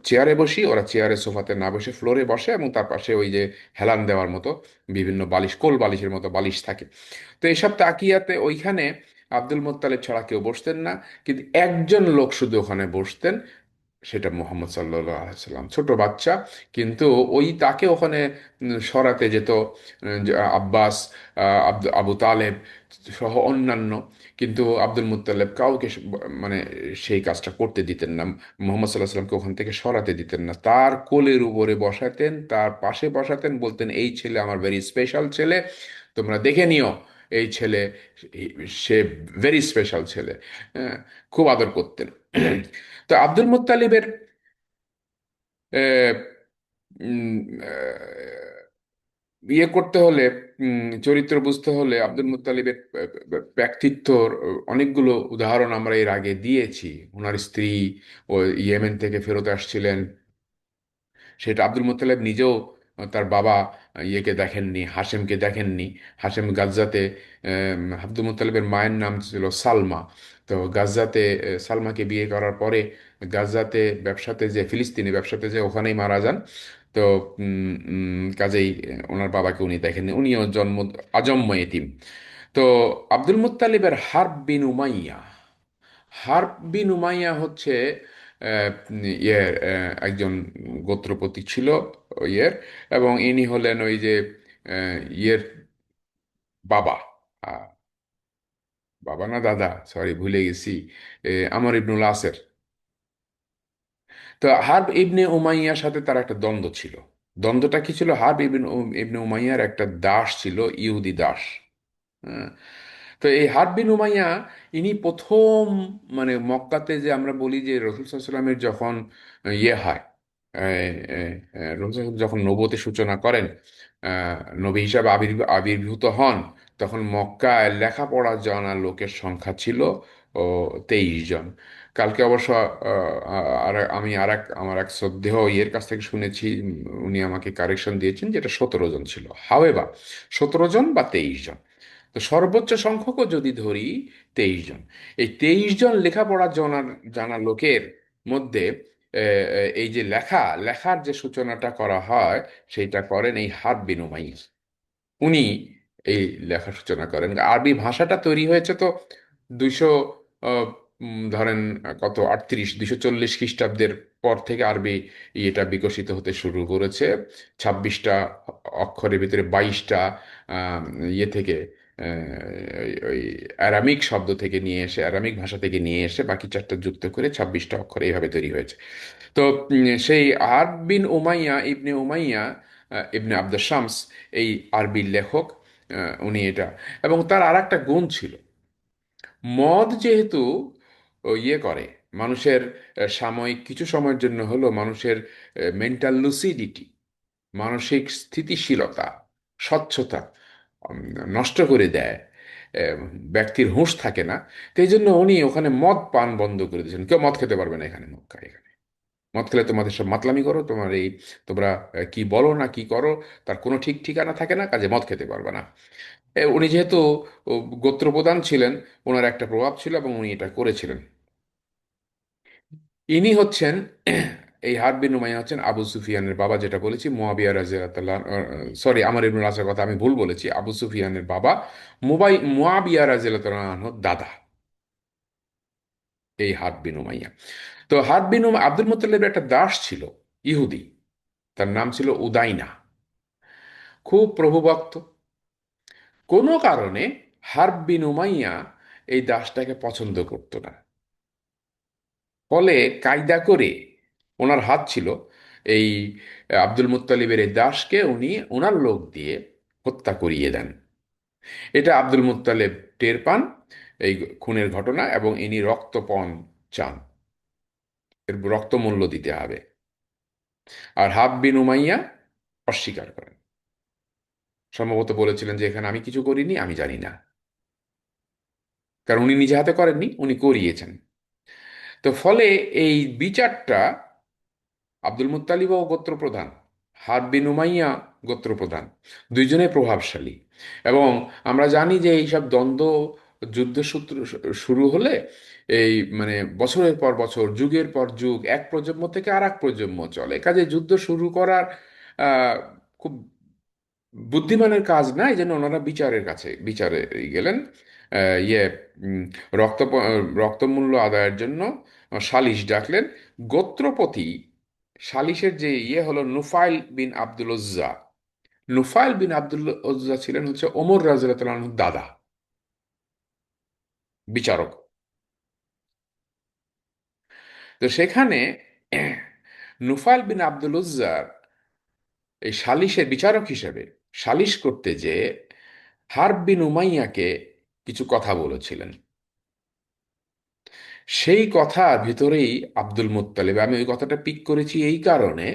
চেয়ারে বসি, ওরা চেয়ারে, সোফাতে না বসে ফ্লোরে বসে, এবং তার পাশে ওই যে হেলান দেওয়ার মতো বিভিন্ন বালিশ, কোল বালিশের মতো বালিশ থাকে। তো এইসব তাকিয়াতে ওইখানে আব্দুল মোত্তালেব ছাড়া কেউ বসতেন না। কিন্তু একজন লোক শুধু ওখানে বসতেন, সেটা মোহাম্মদ সাল্লাল্লাহু আলাইহি সাল্লাম, ছোট বাচ্চা। কিন্তু ওই তাকে ওখানে সরাতে যেত যে আব্বাস, আবু তালেব সহ অন্যান্য। কিন্তু আব্দুল মুত্তালেব কাউকে মানে সেই কাজটা করতে দিতেন না, মোহাম্মদ সাল্লাহ সাল্লামকে ওখান থেকে সরাতে দিতেন না। তার কোলের উপরে বসাতেন, তার পাশে বসাতেন, বলতেন, এই ছেলে আমার ভেরি স্পেশাল ছেলে, তোমরা দেখে নিও এই ছেলে, সে ভেরি স্পেশাল ছেলে। হ্যাঁ, খুব আদর করতেন। তো আব্দুল মুত্তালিবের আহ, উম, করতে হলে, চরিত্র বুঝতে হলে, আব্দুল মুত্তালিবের ব্যক্তিত্বর অনেকগুলো উদাহরণ আমরা এর আগে দিয়েছি। ওনার স্ত্রী ও ইয়েমেন থেকে ফেরত আসছিলেন, সেটা আব্দুল মুত্তালিব নিজেও তার বাবা দেখেননি, হাশেমকে দেখেননি। হাশেম গাজ্জাতে, আব্দুল মুত্তালিবের মায়ের নাম ছিল সালমা। তো গাজ্জাতে সালমাকে বিয়ে করার পরে গাজ্জাতে ব্যবসাতে, যে ফিলিস্তিনি ব্যবসাতে, যে ওখানেই মারা যান। তো কাজেই ওনার বাবাকে উনি দেখেননি, উনিও আজন্ম এতিম। তো আব্দুল মুত্তালিবের হারব বিন উমাইয়া, হারব বিন উমাইয়া হচ্ছে একজন গোত্রপতি ছিল ইয়ের, এবং ইনি হলেন ওই যে ইয়ের বাবা, আহ, বাবা না দাদা, সরি ভুলে গেছি, আমর ইবনুল আসের। তো হারব ইবনে উমাইয়ার সাথে তার একটা দ্বন্দ্ব ছিল। দ্বন্দ্বটা কি ছিল? হারব ইবনে উমাইয়ার একটা দাস ছিল, ইহুদি দাস। হ্যাঁ। তো এই হারব বিন উমাইয়া, ইনি প্রথম, মানে মক্কাতে যে আমরা বলি যে রসুল সাল্লামের যখন ইয়ে হয়, রসুল সাল্লাম যখন নবুয়তের সূচনা করেন, নবী হিসাবে আবির্ভূত হন, তখন মক্কায় লেখাপড়া জানা লোকের সংখ্যা ছিল ও 23 জন। কালকে অবশ্য আর আমি আমার এক শ্রদ্ধেয় ইয়ের কাছ থেকে শুনেছি, উনি আমাকে কারেকশন দিয়েছেন, যেটা 17 জন ছিল। হাওয়েবা 17 জন বা 23 জন। তো সর্বোচ্চ সংখ্যকও যদি ধরি 23 জন, এই 23 জন লেখাপড়া জানা জানা লোকের মধ্যে এই যে লেখার যে সূচনাটা করা হয়, সেইটা করেন এই হারব বিন উমাইয়া। উনি এই লেখার সূচনা করেন। আরবি ভাষাটা তৈরি হয়েছে তো 200, আহ, ধরেন কত, 240 খ্রিস্টাব্দের পর থেকে আরবি এটা বিকশিত হতে শুরু করেছে। 26টা অক্ষরের ভিতরে 22টা আহ, ইয়ে থেকে, ওই অ্যারামিক শব্দ থেকে নিয়ে এসে, অ্যারামিক ভাষা থেকে নিয়ে এসে বাকি চারটা যুক্ত করে 26টা অক্ষর এইভাবে তৈরি হয়েছে। তো সেই হারব বিন উমাইয়া ইবনে উমাইয়া ইবনে আব্দুস শামস, এই আরবি লেখক, উনি এটা। এবং তার আর একটা গুণ ছিল, মদ যেহেতু ইয়ে করে মানুষের, সাময়িক কিছু সময়ের জন্য হলো মানুষের মেন্টাল লুসিডিটি, মানসিক স্থিতিশীলতা, স্বচ্ছতা উম, নষ্ট করে দেয়। আহ, ব্যক্তির হুঁশ থাকে না। তো এই জন্য উনি ওখানে মদ পান বন্ধ করে দিয়েছেন, কেউ মদ খেতে পারবে না এখানে, মক্কায়। এখানে মদ খেলে তোমাদের সব মাতলামি করো, তোমার এই, তোমরা কি বলো না কি করো, তার কোনো ঠিক ঠিকানা থাকে না, কাজে মদ খেতে পারবে না। উনি যেহেতু ও, গোত্রপ্রধান ছিলেন, ওনার একটা প্রভাব ছিল এবং উনি এটা করেছিলেন। ইনি হচ্ছেন এই হারব বিন উমাইয়া হচ্ছেন আবু সুফিয়ানের বাবা, যেটা বলেছি মুয়াবিয়া রাদিয়াল্লাহু, সরি আমর ইবনুল আসের কথা আমি ভুল বলেছি, আবু সুফিয়ানের বাবা মুয়াবিয়া রাদিয়াল্লাহু আনহুর দাদা, এই হারব বিন উমাইয়া। তো হারব বিন আব্দুল মুত্তালিবের একটা দাস ছিল, ইহুদি, তার নাম ছিল উদাইনা। খুব প্রভুভক্ত। কোনো কারণে হারব বিন উমাইয়া এই দাসটাকে পছন্দ করতো না। ফলে কায়দা করে, ওনার হাত ছিল, এই আব্দুল মুত্তালিবের এই দাসকে উনি ওনার লোক দিয়ে হত্যা করিয়ে দেন। এটা আব্দুল মুত্তালিব টের পান, এই খুনের ঘটনা, এবং ইনি রক্তপণ চান, এর রক্ত মূল্য দিতে হবে। আর হাব বিন উমাইয়া অস্বীকার করেন, সম্ভবত বলেছিলেন যে এখানে আমি কিছু করিনি, আমি জানি না। কারণ উনি নিজে হাতে করেননি, উনি করিয়েছেন। তো ফলে এই বিচারটা, আব্দুল মুত্তালিব ও গোত্রপ্রধান, হারব বিন উমাইয়া গোত্রপ্রধান, দুইজনে প্রভাবশালী। এবং আমরা জানি যে এইসব দ্বন্দ্ব, যুদ্ধসূত্র শুরু হলে এই, মানে বছরের পর বছর, যুগের পর যুগ, এক প্রজন্ম থেকে আর এক প্রজন্ম চলে। কাজে যুদ্ধ শুরু করার আহ, খুব বুদ্ধিমানের কাজ না। এই জন্য ওনারা বিচারে গেলেন, ইয়ে উম, রক্তমূল্য আদায়ের জন্য সালিশ ডাকলেন। গোত্রপতি সালিশের যে ইয়ে হলো নুফাইল বিন আব্দুল উজ্জা। নুফাইল বিন আব্দুল উজ্জা ছিলেন হচ্ছে ওমর রাদিয়াল্লাহু আনহুর দাদা, বিচারক। তো সেখানে নুফাইল বিন আব্দুল উজ্জার এই সালিশের বিচারক হিসেবে সালিশ করতে যে হারব বিন উমাইয়াকে কিছু কথা বলেছিলেন। সেই কথার ভিতরেই আব্দুল মুত্তালিব, আমি ওই কথাটা পিক করেছি এই কারণে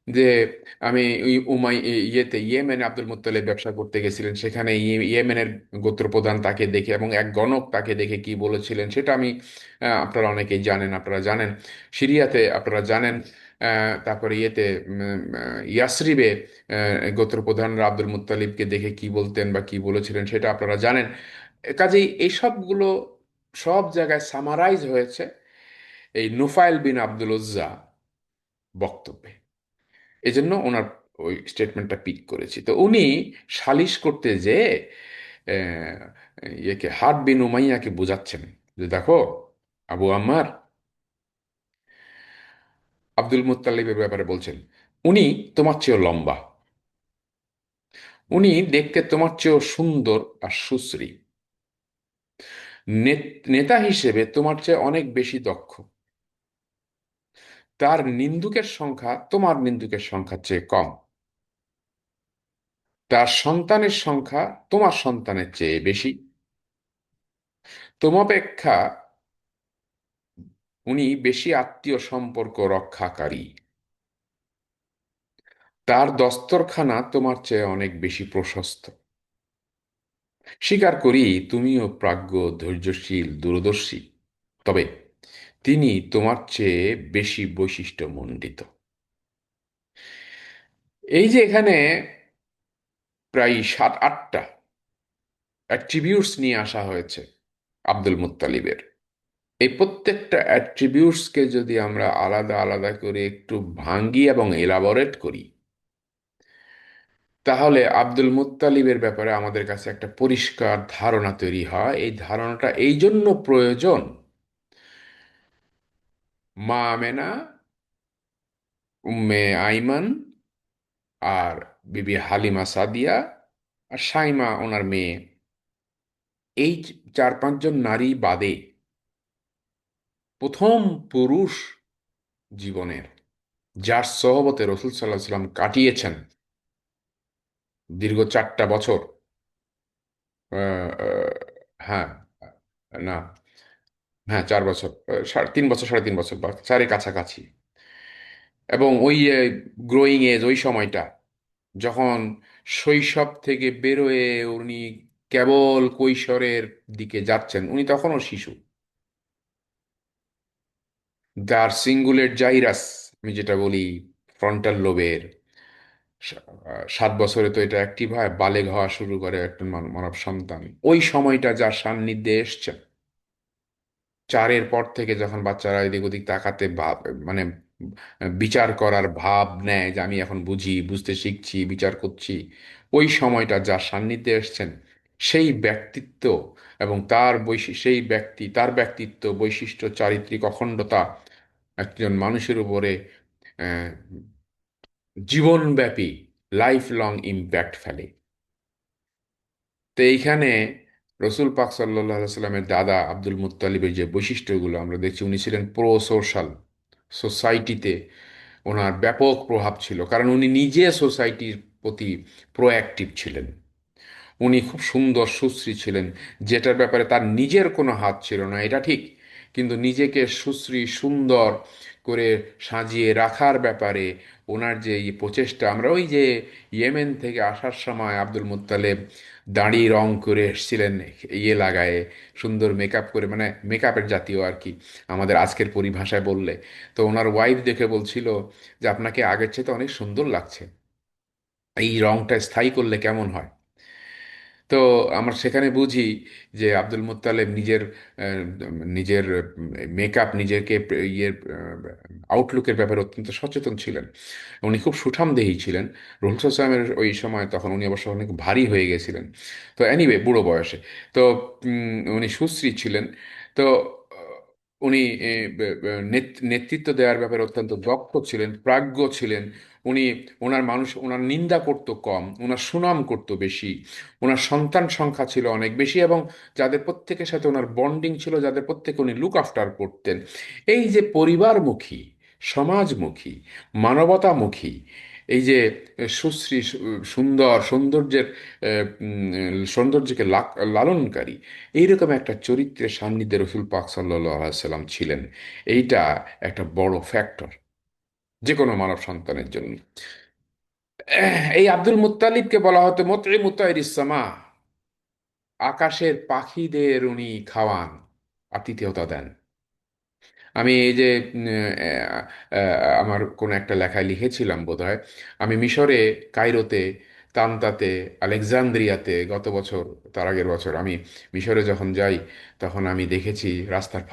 যে আমি ওই ইয়েমেনে আব্দুল মুত্তালিব ব্যবসা করতে গেছিলেন, সেখানে ইয়েমেনের গোত্রপ্রধান তাকে দেখে এবং এক গণক তাকে দেখে কি বলেছিলেন সেটা আমি, আপনারা অনেকেই জানেন, আপনারা জানেন সিরিয়াতে, আপনারা জানেন তারপরে ইয়াসরিবে গোত্রপ্রধানরা আব্দুল মুত্তালিবকে দেখে কি বলতেন বা কি বলেছিলেন সেটা আপনারা জানেন। কাজেই এই সবগুলো সব জায়গায় সামারাইজ হয়েছে এই নুফাইল বিন আব্দুল উজ্জা বক্তব্যে। এজন্য ওনার ওই স্টেটমেন্টটা পিক করেছি। তো উনি সালিশ করতে যেয়ে আহ, ইয়েকে হারব বিন উমাইয়াকে বোঝাচ্ছেন যে দেখো আবু আম্মার, আব্দুল মুত্তালিবের ব্যাপারে বলছেন, উনি তোমার চেয়েও লম্বা, উনি দেখতে তোমার চেয়েও সুন্দর আর সুশ্রী, নেতা হিসেবে তোমার চেয়ে অনেক বেশি দক্ষ, তার নিন্দুকের সংখ্যা তোমার নিন্দুকের সংখ্যার চেয়ে কম, তার সন্তানের সংখ্যা তোমার সন্তানের চেয়ে বেশি, তোমাপেক্ষা উনি বেশি আত্মীয় সম্পর্ক রক্ষাকারী, তার দস্তরখানা তোমার চেয়ে অনেক বেশি প্রশস্ত। স্বীকার করি তুমিও প্রাজ্ঞ, ধৈর্যশীল, দূরদর্শী, তবে তিনি তোমার চেয়ে বেশি বৈশিষ্ট্যমণ্ডিত। এই যে এখানে প্রায় 7-8টা অ্যাট্রিবিউটস নিয়ে আসা হয়েছে আব্দুল মুত্তালিবের, এই প্রত্যেকটা অ্যাট্রিবিউটসকে যদি আমরা আলাদা আলাদা করে একটু ভাঙ্গি এবং এলাবোরেট করি, তাহলে আব্দুল মুত্তালিবের ব্যাপারে আমাদের কাছে একটা পরিষ্কার ধারণা তৈরি হয়। এই ধারণাটা এই জন্য প্রয়োজন, মা আমেনা, উম্মে আইমান, আর বিবি হালিমা সাদিয়া, আর সাইমা ওনার মেয়ে, এই 4-5 জন নারী বাদে প্রথম পুরুষ জীবনের, যার সহবতে রসুল সাল্লাহ সাল্লাম কাটিয়েছেন দীর্ঘ 4টা বছর। আহ, আহ, হ্যাঁ, না, হ্যাঁ 4 বছর, 3 বছর, 3.5 বছর বা 4-এর কাছাকাছি। এবং ওই গ্রোয়িং এজ, ওই সময়টা যখন শৈশব থেকে বেরোয় উনি কেবল কৈশোরের দিকে যাচ্ছেন, উনি তখনও শিশু। যার সিঙ্গুলেট জাইরাস, আমি যেটা বলি, ফ্রন্টাল লোবের 7 বছরে তো এটা অ্যাক্টিভ হয়, বালেগ হওয়া শুরু করে একটা মানব সন্তান। ওই সময়টা যার সান্নিধ্যে এসছেন, 4-এর পর থেকে যখন বাচ্চারা এদিক ওদিক তাকাতে ভাব, মানে বিচার করার ভাব নেয় যে আমি এখন বুঝি, বুঝতে শিখছি, বিচার করছি, ওই সময়টা যার সান্নিধ্যে এসছেন, সেই ব্যক্তিত্ব এবং তার সেই ব্যক্তি, তার ব্যক্তিত্ব, বৈশিষ্ট্য, চারিত্রিক অখণ্ডতা একজন মানুষের উপরে আহ, জীবনব্যাপী লাইফ লং ইম্প্যাক্ট ফেলে। তো এইখানে রসুল পাক সাল্লাহ সাল্লামের দাদা আব্দুল মুত্তালিবের যে বৈশিষ্ট্যগুলো আমরা দেখছি, উনি ছিলেন প্রো সোশ্যাল, সোসাইটিতে ওনার ব্যাপক প্রভাব ছিল, কারণ উনি নিজে সোসাইটির প্রতি প্রোঅ্যাক্টিভ ছিলেন। উনি খুব সুন্দর সুশ্রী ছিলেন, যেটার ব্যাপারে তার নিজের কোনো হাত ছিল না এটা ঠিক, কিন্তু নিজেকে সুশ্রী সুন্দর করে সাজিয়ে রাখার ব্যাপারে ওনার যে এই প্রচেষ্টা, আমরা ওই যে ইয়েমেন থেকে আসার সময় আব্দুল মুত্তালেব দাড়ি রং করে এসেছিলেন, ইয়ে লাগায়ে, সুন্দর মেকআপ করে, মানে মেকআপের জাতীয় আর কি, আমাদের আজকের পরিভাষায় বললে। তো ওনার ওয়াইফ দেখে বলছিল যে আপনাকে আগের চেয়ে তো অনেক সুন্দর লাগছে, এই রংটা স্থায়ী করলে কেমন হয়। তো আমরা সেখানে বুঝি যে আব্দুল মুত্তালেব নিজের মেকআপ, নিজেকে ইয়ের আউটলুকের ব্যাপারে অত্যন্ত সচেতন ছিলেন। উনি খুব সুঠামদেহী ছিলেন। রুহুল ইসলামের ওই সময়, তখন উনি অবশ্য অনেক ভারী হয়ে গেছিলেন, তো অ্যানিওয়ে বুড়ো বয়সে। তো উনি সুশ্রী ছিলেন। তো উনি নেতৃত্ব দেওয়ার ব্যাপারে অত্যন্ত দক্ষ ছিলেন, প্রাজ্ঞ ছিলেন। উনি, ওনার নিন্দা করতো কম, ওনার সুনাম করতো বেশি, ওনার সন্তান সংখ্যা ছিল অনেক বেশি, এবং যাদের প্রত্যেকের সাথে ওনার বন্ডিং ছিল, যাদের প্রত্যেকে উনি লুক আফটার করতেন। এই যে পরিবারমুখী, সমাজমুখী, মানবতামুখী, এই যে সুশ্রী, সুন্দর, সৌন্দর্যকে লালনকারী, এইরকম একটা চরিত্রের সান্নিধ্যে রসুল পাক সাল্লাহ সাল্লাম ছিলেন। এইটা একটা বড় ফ্যাক্টর যে কোনো মানব সন্তানের জন্য। এই আব্দুল মুত্তালিবকে বলা হতো মতঈ মুত্তাইর ইসসামা, আকাশের পাখিদের উনি খাওয়ান, আতিথেয়তা দেন। আমি এই যে আমার কোন একটা লেখায় লিখেছিলাম বোধহয়, আমি মিশরে, কায়রোতে, তান্তাতে, আলেকজান্দ্রিয়াতে গত বছর, তার আগের বছর আমি মিশরে যখন যাই, তখন আমি দেখেছি রাস্তার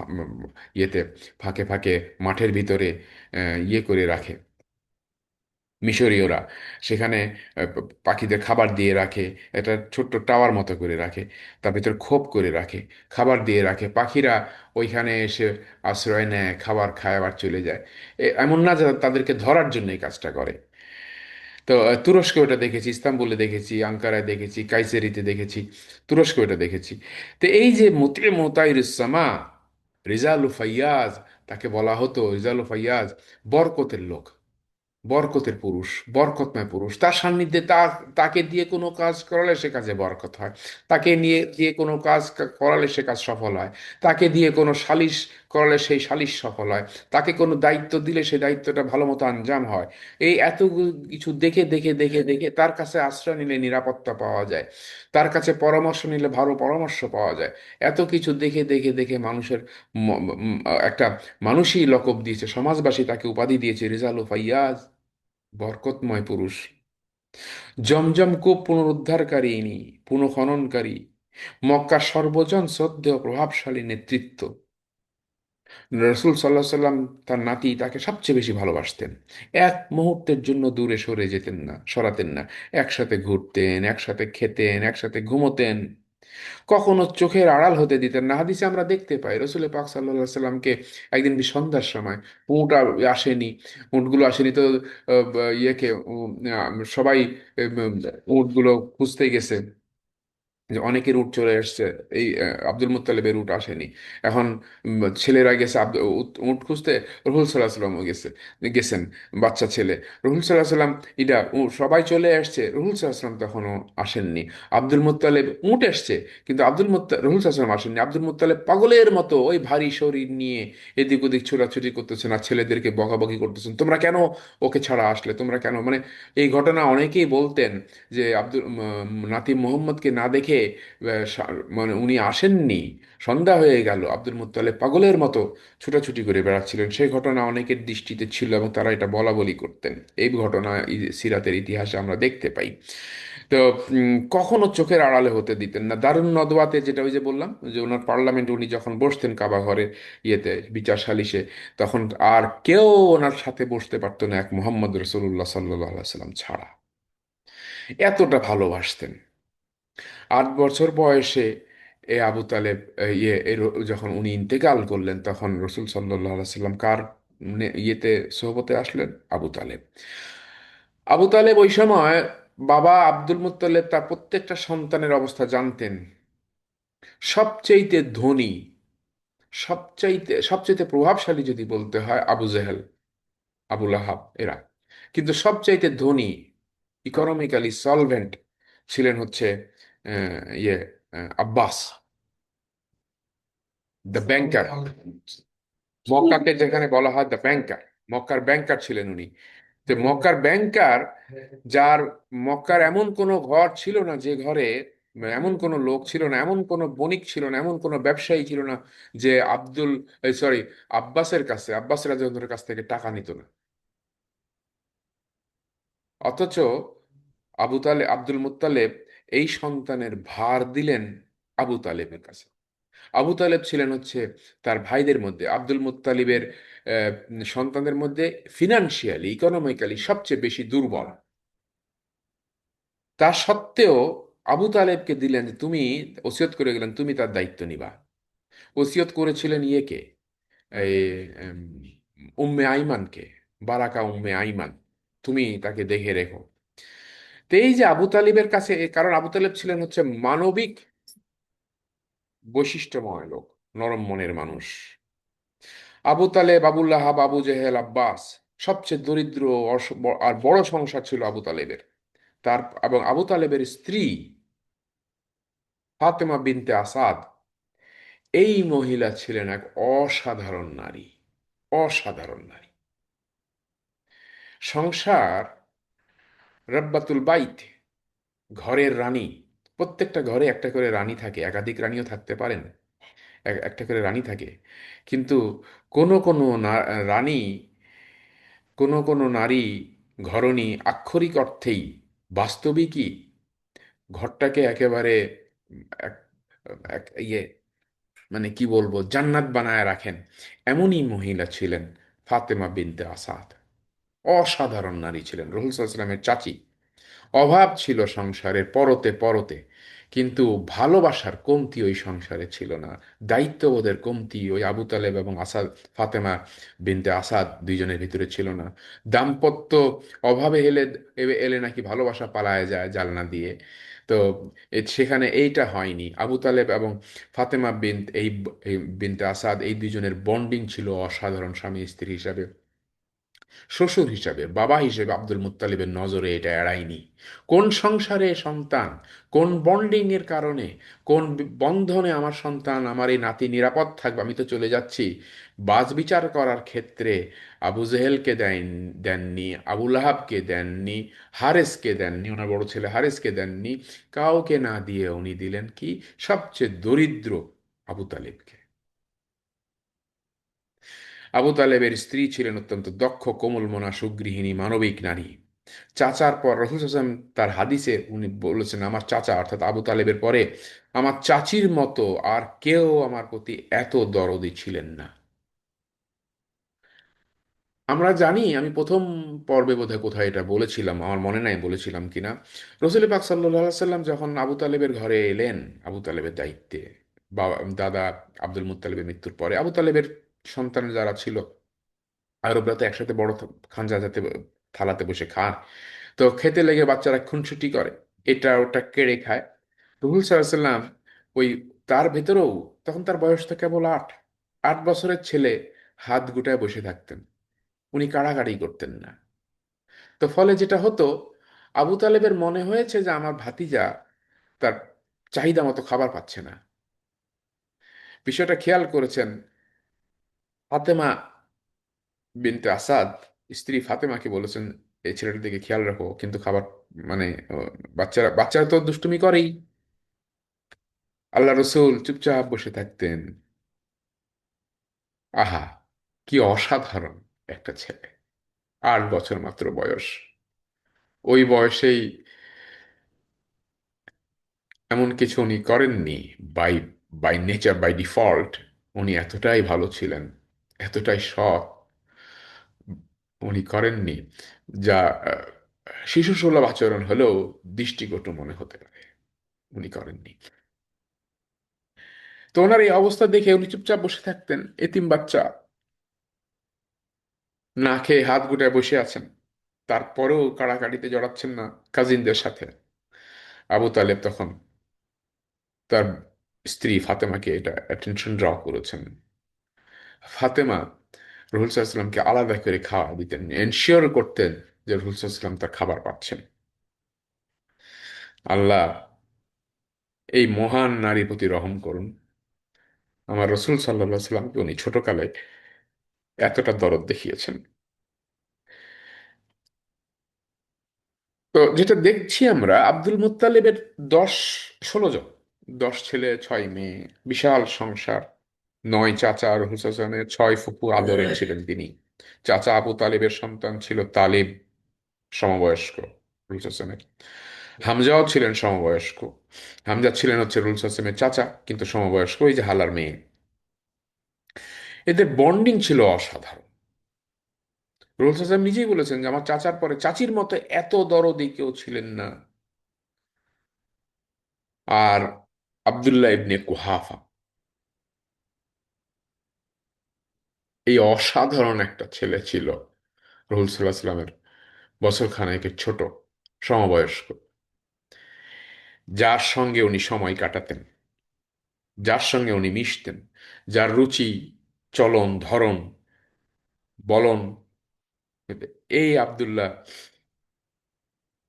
ইয়েতে, ফাঁকে ফাঁকে, মাঠের ভিতরে ইয়ে করে রাখে, মিশরীয়রা সেখানে পাখিদের খাবার দিয়ে রাখে, একটা ছোট্ট টাওয়ার মতো করে রাখে, তার ভিতরে খোপ করে রাখে, খাবার দিয়ে রাখে, পাখিরা ওইখানে এসে আশ্রয় নেয়, খাবার খায়, আবার চলে যায়। এমন না যে তাদেরকে ধরার জন্য এই কাজটা করে। তো তুরস্কে ওটা দেখেছি, ইস্তাম্বুলে দেখেছি, আঙ্কারায় দেখেছি, কাইসেরিতে দেখেছি, তুরস্কে ওটা দেখেছি। তো এই যে মুতে মোতাইরুসামা, রিজালু ফাইয়াজ, তাকে বলা হতো রিজালু ফাইয়াজ, বরকতের লোক, বরকতের পুরুষ, বরকতময় পুরুষ। তার সান্নিধ্যে তাকে দিয়ে কোনো কাজ করালে সে কাজে বরকত হয়, তাকে নিয়ে দিয়ে কোনো কাজ করালে সে কাজ সফল হয়, তাকে দিয়ে কোনো সালিশ করালে সেই সালিশ সফল হয়, তাকে কোনো দায়িত্ব দিলে সেই দায়িত্বটা ভালো মতো আঞ্জাম হয়। এই এত কিছু দেখে দেখে দেখে দেখে তার কাছে আশ্রয় নিলে নিরাপত্তা পাওয়া যায়, তার কাছে পরামর্শ নিলে ভালো পরামর্শ পাওয়া যায়। এত কিছু দেখে দেখে দেখে মানুষের একটা মানুষই লকব দিয়েছে, সমাজবাসী তাকে উপাধি দিয়েছে রেজালু ফাইয়াজ, বরকতময় পুরুষ। জমজম কূপ পুনরুদ্ধারকারী ইনি, পুনঃখননকারী, মক্কার সর্বজন শ্রদ্ধেয় প্রভাবশালী নেতৃত্ব। রসুল সাল্লাহ সাল্লাম তার নাতি তাকে সবচেয়ে বেশি ভালোবাসতেন। এক মুহূর্তের জন্য দূরে সরে যেতেন না, সরাতেন না। একসাথে ঘুরতেন, একসাথে খেতেন, একসাথে ঘুমোতেন, কখনো চোখের আড়াল হতে দিতেন না। হাদিসে আমরা দেখতে পাই রসুল পাক সাল্লাহ সাল্লামকে একদিন সন্ধ্যার সময় উট আসেনি, উটগুলো আসেনি তো ইয়েকে সবাই উটগুলো খুঁজতে গেছে, যে অনেকের উট চলে এসছে, এই আব্দুল মুত্তালিবের উট আসেনি। এখন ছেলেরা গেছে উট খুঁজতে, রহুল সাল্লাহ সাল্লামও গেছেন, বাচ্চা ছেলে রহুল সাল্লাহ সাল্লাম, এটা সবাই চলে আসছে, রহুল সাল্লাহ সাল্লাম তখনও আসেননি। আব্দুল মুত্তালিব উট এসছে, কিন্তু রহুল সাল্লাহ সাল্লাম আসেননি। আব্দুল মুত্তালিব পাগলের মতো ওই ভারী শরীর নিয়ে এদিক ওদিক ছোটাছুটি করতেছেন, আর ছেলেদেরকে বকাবকি করতেছেন, তোমরা কেন ওকে ছাড়া আসলে, তোমরা কেন, মানে এই ঘটনা অনেকেই বলতেন যে নাতি মোহাম্মদকে না দেখে মানে উনি আসেননি, সন্ধ্যা হয়ে গেল, আব্দুল মুত্তালিব পাগলের মতো ছুটাছুটি করে বেড়াচ্ছিলেন। সেই ঘটনা অনেকের দৃষ্টিতে ছিল এবং তারা এটা বলা বলি করতেন। এই ঘটনা সিরাতের ইতিহাসে আমরা দেখতে পাই। তো কখনো চোখের আড়ালে হতে দিতেন না। দারুন নদওয়াতে, যেটা ওই যে বললাম, যে ওনার পার্লামেন্টে উনি যখন বসতেন কাবা ঘরের ইয়েতে বিচার সালিসে, তখন আর কেউ ওনার সাথে বসতে পারতো না এক মোহাম্মদ রসুল্লাহ সাল্লাহ সাল্লাম ছাড়া। এতটা ভালোবাসতেন। 8 বছর বয়সে এ আবু তালেব যখন উনি ইন্তেকাল করলেন, তখন রসুল সাল্লাহ সাল্লাম কার ইয়েতে সোহবতে আসলেন? আবু তালেব। আবু তালেব ওই সময়, বাবা আব্দুল মুত্তালেব তার প্রত্যেকটা সন্তানের অবস্থা জানতেন। সবচাইতে ধনী, সবচাইতে প্রভাবশালী যদি বলতে হয় আবু জেহেল, আবুল আহাব, এরা। কিন্তু সবচাইতে ধনী, ইকোনমিক্যালি সলভেন্ট ছিলেন হচ্ছে ইয়ে আব্বাস, দ্য ব্যাংকার। মক্কাকে যেখানে বলা হয় দ্য ব্যাংকার, মক্কার ব্যাংকার ছিলেন উনি। তো মক্কার ব্যাংকার, যার মক্কার এমন কোনো ঘর ছিল না যে ঘরে, এমন কোনো লোক ছিল না, এমন কোনো বণিক ছিল না, এমন কোনো ব্যবসায়ী ছিল না যে আব্বাস রাজেন্দ্রের কাছ থেকে টাকা নিত না। অথচ আব্দুল মুত্তালেব এই সন্তানের ভার দিলেন আবু তালেবের কাছে। আবু তালেব ছিলেন হচ্ছে তার ভাইদের মধ্যে, আব্দুল মুত্তালিবের সন্তানদের মধ্যে ফিনান্সিয়ালি, ইকোনমিক্যালি সবচেয়ে বেশি দুর্বল। তা সত্ত্বেও আবু তালেবকে দিলেন যে তুমি, ওসিয়ত করে গেলেন তুমি তার দায়িত্ব নিবা। ওসিয়ত করেছিলেন ইয়েকে, এই উম, উম্মে আইমানকে, বারাকা উম্মে আইমান, তুমি তাকে দেখে রেখো। তো এই যে আবু তালিবের কাছে, কারণ আবু তালেব ছিলেন হচ্ছে মানবিক বৈশিষ্ট্যময় লোক, নরম মনের মানুষ। আবু তালেব, আবুল্লাহ, আবু জেহেল, আব্বাস, সবচেয়ে দরিদ্র আর বড় সংসার ছিল আবু তালেবের। তার এবং আবু তালেবের স্ত্রী ফাতেমা বিনতে আসাদ, এই মহিলা ছিলেন এক অসাধারণ নারী, অসাধারণ নারী। সংসার, রব্বাতুল বাইত, ঘরের রানী। প্রত্যেকটা ঘরে একটা করে রানী থাকে, একাধিক রানীও থাকতে পারেন, একটা করে রানী থাকে। কিন্তু কোনো কোনো রানী, কোনো কোনো নারী ঘরণী আক্ষরিক অর্থেই, বাস্তবিকই ঘরটাকে একেবারে এক ইয়ে, মানে কি বলবো, জান্নাত বানায় রাখেন। এমনই মহিলা ছিলেন ফাতেমা বিনতে আসাদ। অসাধারণ নারী ছিলেন রাসূল সাল্লাল্লাহু আলাইহি ওয়াসাল্লামের চাচি। অভাব ছিল সংসারের পরতে পরতে, কিন্তু ভালোবাসার কমতি ওই সংসারে ছিল না। দায়িত্ববোধের কমতি ওই আবু তালেব এবং আসাদ, ফাতেমা বিনতে আসাদ দুইজনের ভিতরে ছিল না। দাম্পত্য অভাবে এলে এলে নাকি ভালোবাসা পালায় যায় জালনা দিয়ে। তো সেখানে এইটা হয়নি। আবু তালেব এবং ফাতেমা এই বিনতে আসাদ এই দুইজনের বন্ডিং ছিল অসাধারণ। স্বামী স্ত্রী হিসাবে, শ্বশুর হিসাবে, বাবা হিসেবে আব্দুল মুত্তালিবের নজরে এটা এড়ায়নি। কোন সংসারে সন্তান, কোন বন্ডিং এর কারণে, কোন বন্ধনে আমার সন্তান, আমার এই নাতি নিরাপদ থাকবে, আমি তো চলে যাচ্ছি, বাজ বিচার করার ক্ষেত্রে আবু জেহেলকে দেননি, আবু লাহাবকে দেননি, হারেসকে দেননি, ওনার বড় ছেলে হারেসকে দেননি, কাউকে না দিয়ে উনি দিলেন কি, সবচেয়ে দরিদ্র আবু তালেবকে। আবু তালেবের স্ত্রী ছিলেন অত্যন্ত দক্ষ, কোমলমনা, সুগৃহিণী, মানবিক নারী। চাচার পর রাসূল সাল্লাল্লাহু আলাইহি ওয়াসাল্লাম তার হাদিসে উনি বলেছেন, আমার চাচা অর্থাৎ আবু তালেবের পরে আমার চাচির মতো আর কেউ আমার প্রতি এত দরদি ছিলেন না। আমরা জানি, আমি প্রথম পর্বে বোধহয় কোথায় এটা বলেছিলাম, আমার মনে নাই বলেছিলাম কিনা। রসুল পাক সাল্লাল্লাহু আলাইহি সাল্লাম যখন আবু তালেবের ঘরে এলেন, আবু তালেবের দায়িত্বে, বাবা দাদা আব্দুল মুত্তালিবের মৃত্যুর পরে আবু তালেবের সন্তান যারা ছিল, আরবরা তো একসাথে বড় খাঞ্জা যাতে থালাতে বসে খায়, তো খেতে লেগে বাচ্চারা খুনসুটি করে, এটা ওটা কেড়ে খায়। রসুল সাল্লাল্লাহু আলাইহি সাল্লাম ওই তার ভেতরেও, তখন তার বয়স তো কেবল 8 বছরের ছেলে, হাত গুটায় বসে থাকতেন, উনি কাড়াকাড়ি করতেন না। তো ফলে যেটা হতো, আবু তালেবের মনে হয়েছে যে আমার ভাতিজা তার চাহিদা মতো খাবার পাচ্ছে না। বিষয়টা খেয়াল করেছেন ফাতেমা বিনতে আসাদ, স্ত্রী ফাতেমাকে বলেছেন, এই ছেলেটার দিকে খেয়াল রাখো, কিন্তু খাবার মানে বাচ্চারা বাচ্চারা তো দুষ্টুমি করেই। আল্লাহ রসুল চুপচাপ বসে থাকতেন। আহা, কি অসাধারণ একটা ছেলে, 8 বছর মাত্র বয়স। ওই বয়সেই এমন কিছু উনি করেননি। By by nature, by default উনি এতটাই ভালো ছিলেন, এতটাই সৎ, উনি করেননি যা শিশুসুলভ আচরণ হলেও দৃষ্টিকটু মনে হতে পারে, উনি করেননি। তো ওনার এই অবস্থা দেখে উনি চুপচাপ বসে থাকতেন, এতিম বাচ্চা, না খেয়ে হাত গুটায় বসে আছেন, তারপরেও কাড়াকাড়িতে জড়াচ্ছেন না কাজিনদের সাথে। আবু তালেব তখন তার স্ত্রী ফাতেমাকে এটা অ্যাটেনশন ড্র করেছেন। ফাতেমা রাসূল সাল্লাল্লাহু আলাইহি ওয়াসাল্লামকে আলাদা করে খাওয়া দিতেন, এনশিওর করতেন যে রাসূল সাল্লাল্লাহু আলাইহি ওয়াসাল্লাম তার খাবার পাচ্ছেন। আল্লাহ এই মহান নারীর প্রতি রহম করুন। আমার রসুল সাল্লাল্লাহু আলাইহি ওয়াসাল্লামকে উনি ছোটকালে এতটা দরদ দেখিয়েছেন। তো যেটা দেখছি আমরা, আব্দুল মুত্তালিবের 10-16 জন, 10 ছেলে 6 মেয়ে, বিশাল সংসার, 9 চাচা, রাসূল সাল্লাল্লাহু আলাইহি ওয়াসাল্লামের 6 ফুপু আদরের ছিলেন তিনি। চাচা আবু তালিবের সন্তান ছিল তালিব, সমবয়স্ক রাসূল সাল্লাল্লাহু আলাইহি ওয়াসাল্লামের। হামজাও ছিলেন সমবয়স্ক। হামজা ছিলেন হচ্ছে রাসূল সাল্লাল্লাহু আলাইহি ওয়াসাল্লামের চাচা, কিন্তু সমবয়স্ক, ওই যে হালার মেয়ে। এদের বন্ডিং ছিল অসাধারণ। রাসূল সাল্লাল্লাহু আলাইহি ওয়াসাল্লাম নিজেই বলেছেন যে আমার চাচার পরে চাচির মতো এত দরদি কেউ ছিলেন না। আর আব্দুল্লাহ ইবনে কুহাফা, এই অসাধারণ একটা ছেলে ছিল রাসূল সাল্লাল্লাহু আলাইহি ওয়াসাল্লামের বছর খানেকের ছোট, সমবয়স্ক, যার সঙ্গে উনি সময় কাটাতেন, যার সঙ্গে উনি মিশতেন, যার রুচি, চলন, ধরন, বলন, এই আব্দুল্লাহ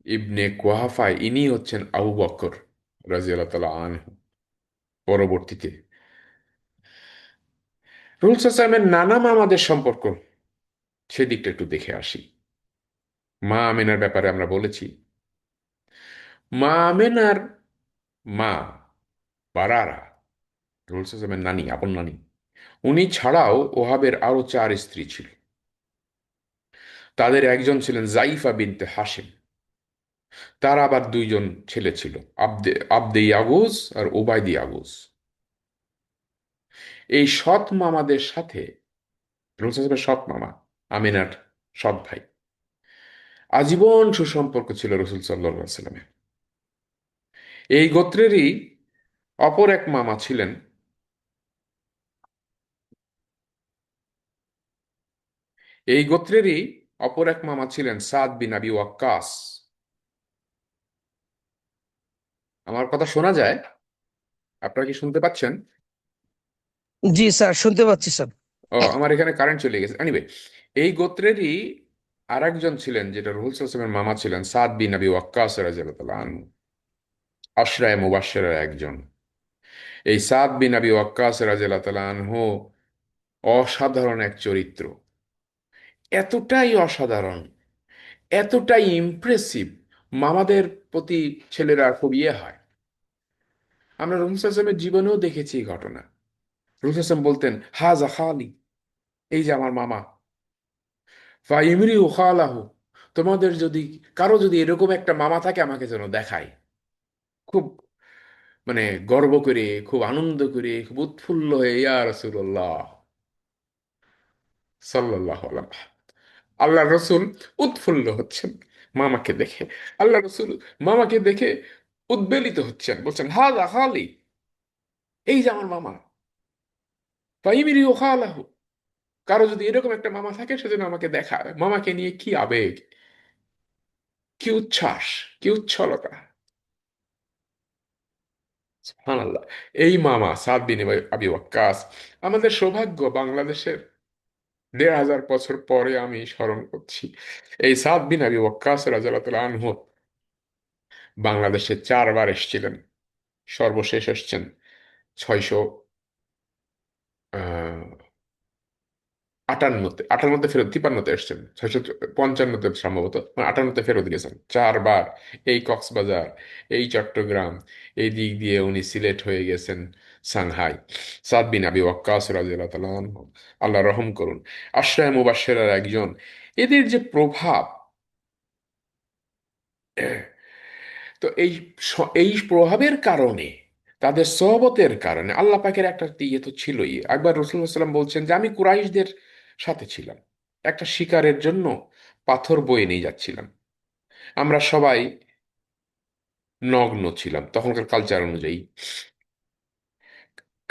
ইবনে কুহাফা, ইনি হচ্ছেন আবু বকর রাদিয়াল্লাহু তাআলা আনহু পরবর্তীতে। রাসূল সাল্লাল্লাহু আলাইহি ওয়াসাল্লামের নানা মামাদের সম্পর্ক, সেদিকটা একটু দেখে আসি। মা আমেনার ব্যাপারে আমরা বলেছি। মা আমেনার মা বারারা, রাসূল সাল্লাল্লাহু আলাইহি ওয়াসাল্লামের নানি, আপন নানি, উনি ছাড়াও ওহাবের আরো 4 স্ত্রী ছিল। তাদের একজন ছিলেন জাইফা বিনতে হাসিম। তার আবার 2 জন ছেলে ছিল, আবদে আবদে ইয়াগুজ আর ওবায়দি ইয়াগুজ। এই সৎ মামাদের সাথে, রাসূল সাল্লাল্লাহু আলাইহি ওয়াসাল্লামের সৎ মামা, আমেনার সৎ ভাই, আজীবন সুসম্পর্ক ছিল রসুল সাল্লাহ সাল্লামের। এই গোত্রেরই অপর এক মামা ছিলেন, এই গোত্রেরই অপর এক মামা ছিলেন সাদ বিন আবি ওয়াক্কাস। আমার কথা শোনা যায়? আপনারা কি শুনতে পাচ্ছেন? জি স্যার, শুনতে পাচ্ছি স্যার। ও, আমার এখানে কারেন্ট চলে গেছে। এনিওয়ে, এই গোত্রেরই আরেকজন ছিলেন, যেটা রসুল সাল্লাল্লাহু আলাইহি ওয়াসাল্লামের মামা ছিলেন, সাদ বিন আবি ওয়াক্কাস রাদিয়াল্লাহু আনহু, আশরায়ে মুবাশশিরের একজন। এই সাদ বিন আবি ওয়াক্কাস রাদিয়াল্লাহু আনহু অসাধারণ এক চরিত্র, এতটাই অসাধারণ, এতটাই ইমপ্রেসিভ, মামাদের প্রতি ছেলেরা খুব ইয়ে হয়। আমরা রসুল সাল্লাল্লাহু আলাইহি ওয়াসাল্লামের জীবনেও দেখেছি এই ঘটনা। রসুল সাল্লাল্লাহু আলাইহি ওয়াসাল্লাম বলতেন, হাজা খালি, এই যে আমার মামা, ফাইমরি ও খালাহু, তোমাদের যদি কারো যদি এরকম একটা মামা থাকে আমাকে যেন দেখায়। খুব মানে গর্ব করে, খুব আনন্দ করে, খুব উৎফুল্ল হয়ে, ইয়া রাসূলুল্লাহ সাল্লাল্লাহু আলাইহি, আল্লাহ রসুল উৎফুল্ল হচ্ছেন মামাকে দেখে। আল্লাহ রসুল মামাকে দেখে উদ্বেলিত হচ্ছেন, বলছেন হাজা খালি, এই যে আমার মামা, ফাইমরি ও খালাহু, কারো যদি এরকম একটা মামা থাকে সেজন্য আমাকে দেখায়। মামাকে নিয়ে কি আবেগ, কি উচ্ছ্বাস, কি উচ্ছলতা! সুবহানাল্লাহ। এই মামা সাদ বিন আবি ওয়াক্কাস, আমাদের সৌভাগ্য, বাংলাদেশের ১,৫০০ বছর পরে আমি স্মরণ করছি এই সাদ বিন আবি ওয়াক্কাস রাদিয়াল্লাহু আনহু বাংলাদেশে 4 বার এসেছিলেন। সর্বশেষ এসছেন 658 ফেরত, 53-তে এসছেন, 655-তে সম্ভবত, মানে 58-তে ফেরত গেছেন 4 বার। এই কক্সবাজার, এই চট্টগ্রাম, এই দিক দিয়ে উনি সিলেট হয়ে গেছেন সাংহাই। সাদ বিন আবি ওয়াক্কাস রাদিয়াল্লাহু তাআলা আনহু, আল্লাহ রহম করুন, আশরায়ে মুবাশশিরের একজন। এদের যে প্রভাব, তো এই প্রভাবের কারণে, তাদের সহবতের কারণে আল্লাহ পাকের একটা ইয়ে তো ছিলই। একবার রাসূলুল্লাহ সাল্লাম বলছেন যে আমি কুরাইশদের সাথে ছিলাম, একটা শিকারের জন্য পাথর বয়ে নিয়ে যাচ্ছিলাম। আমরা সবাই নগ্ন ছিলাম তখনকার কালচার অনুযায়ী,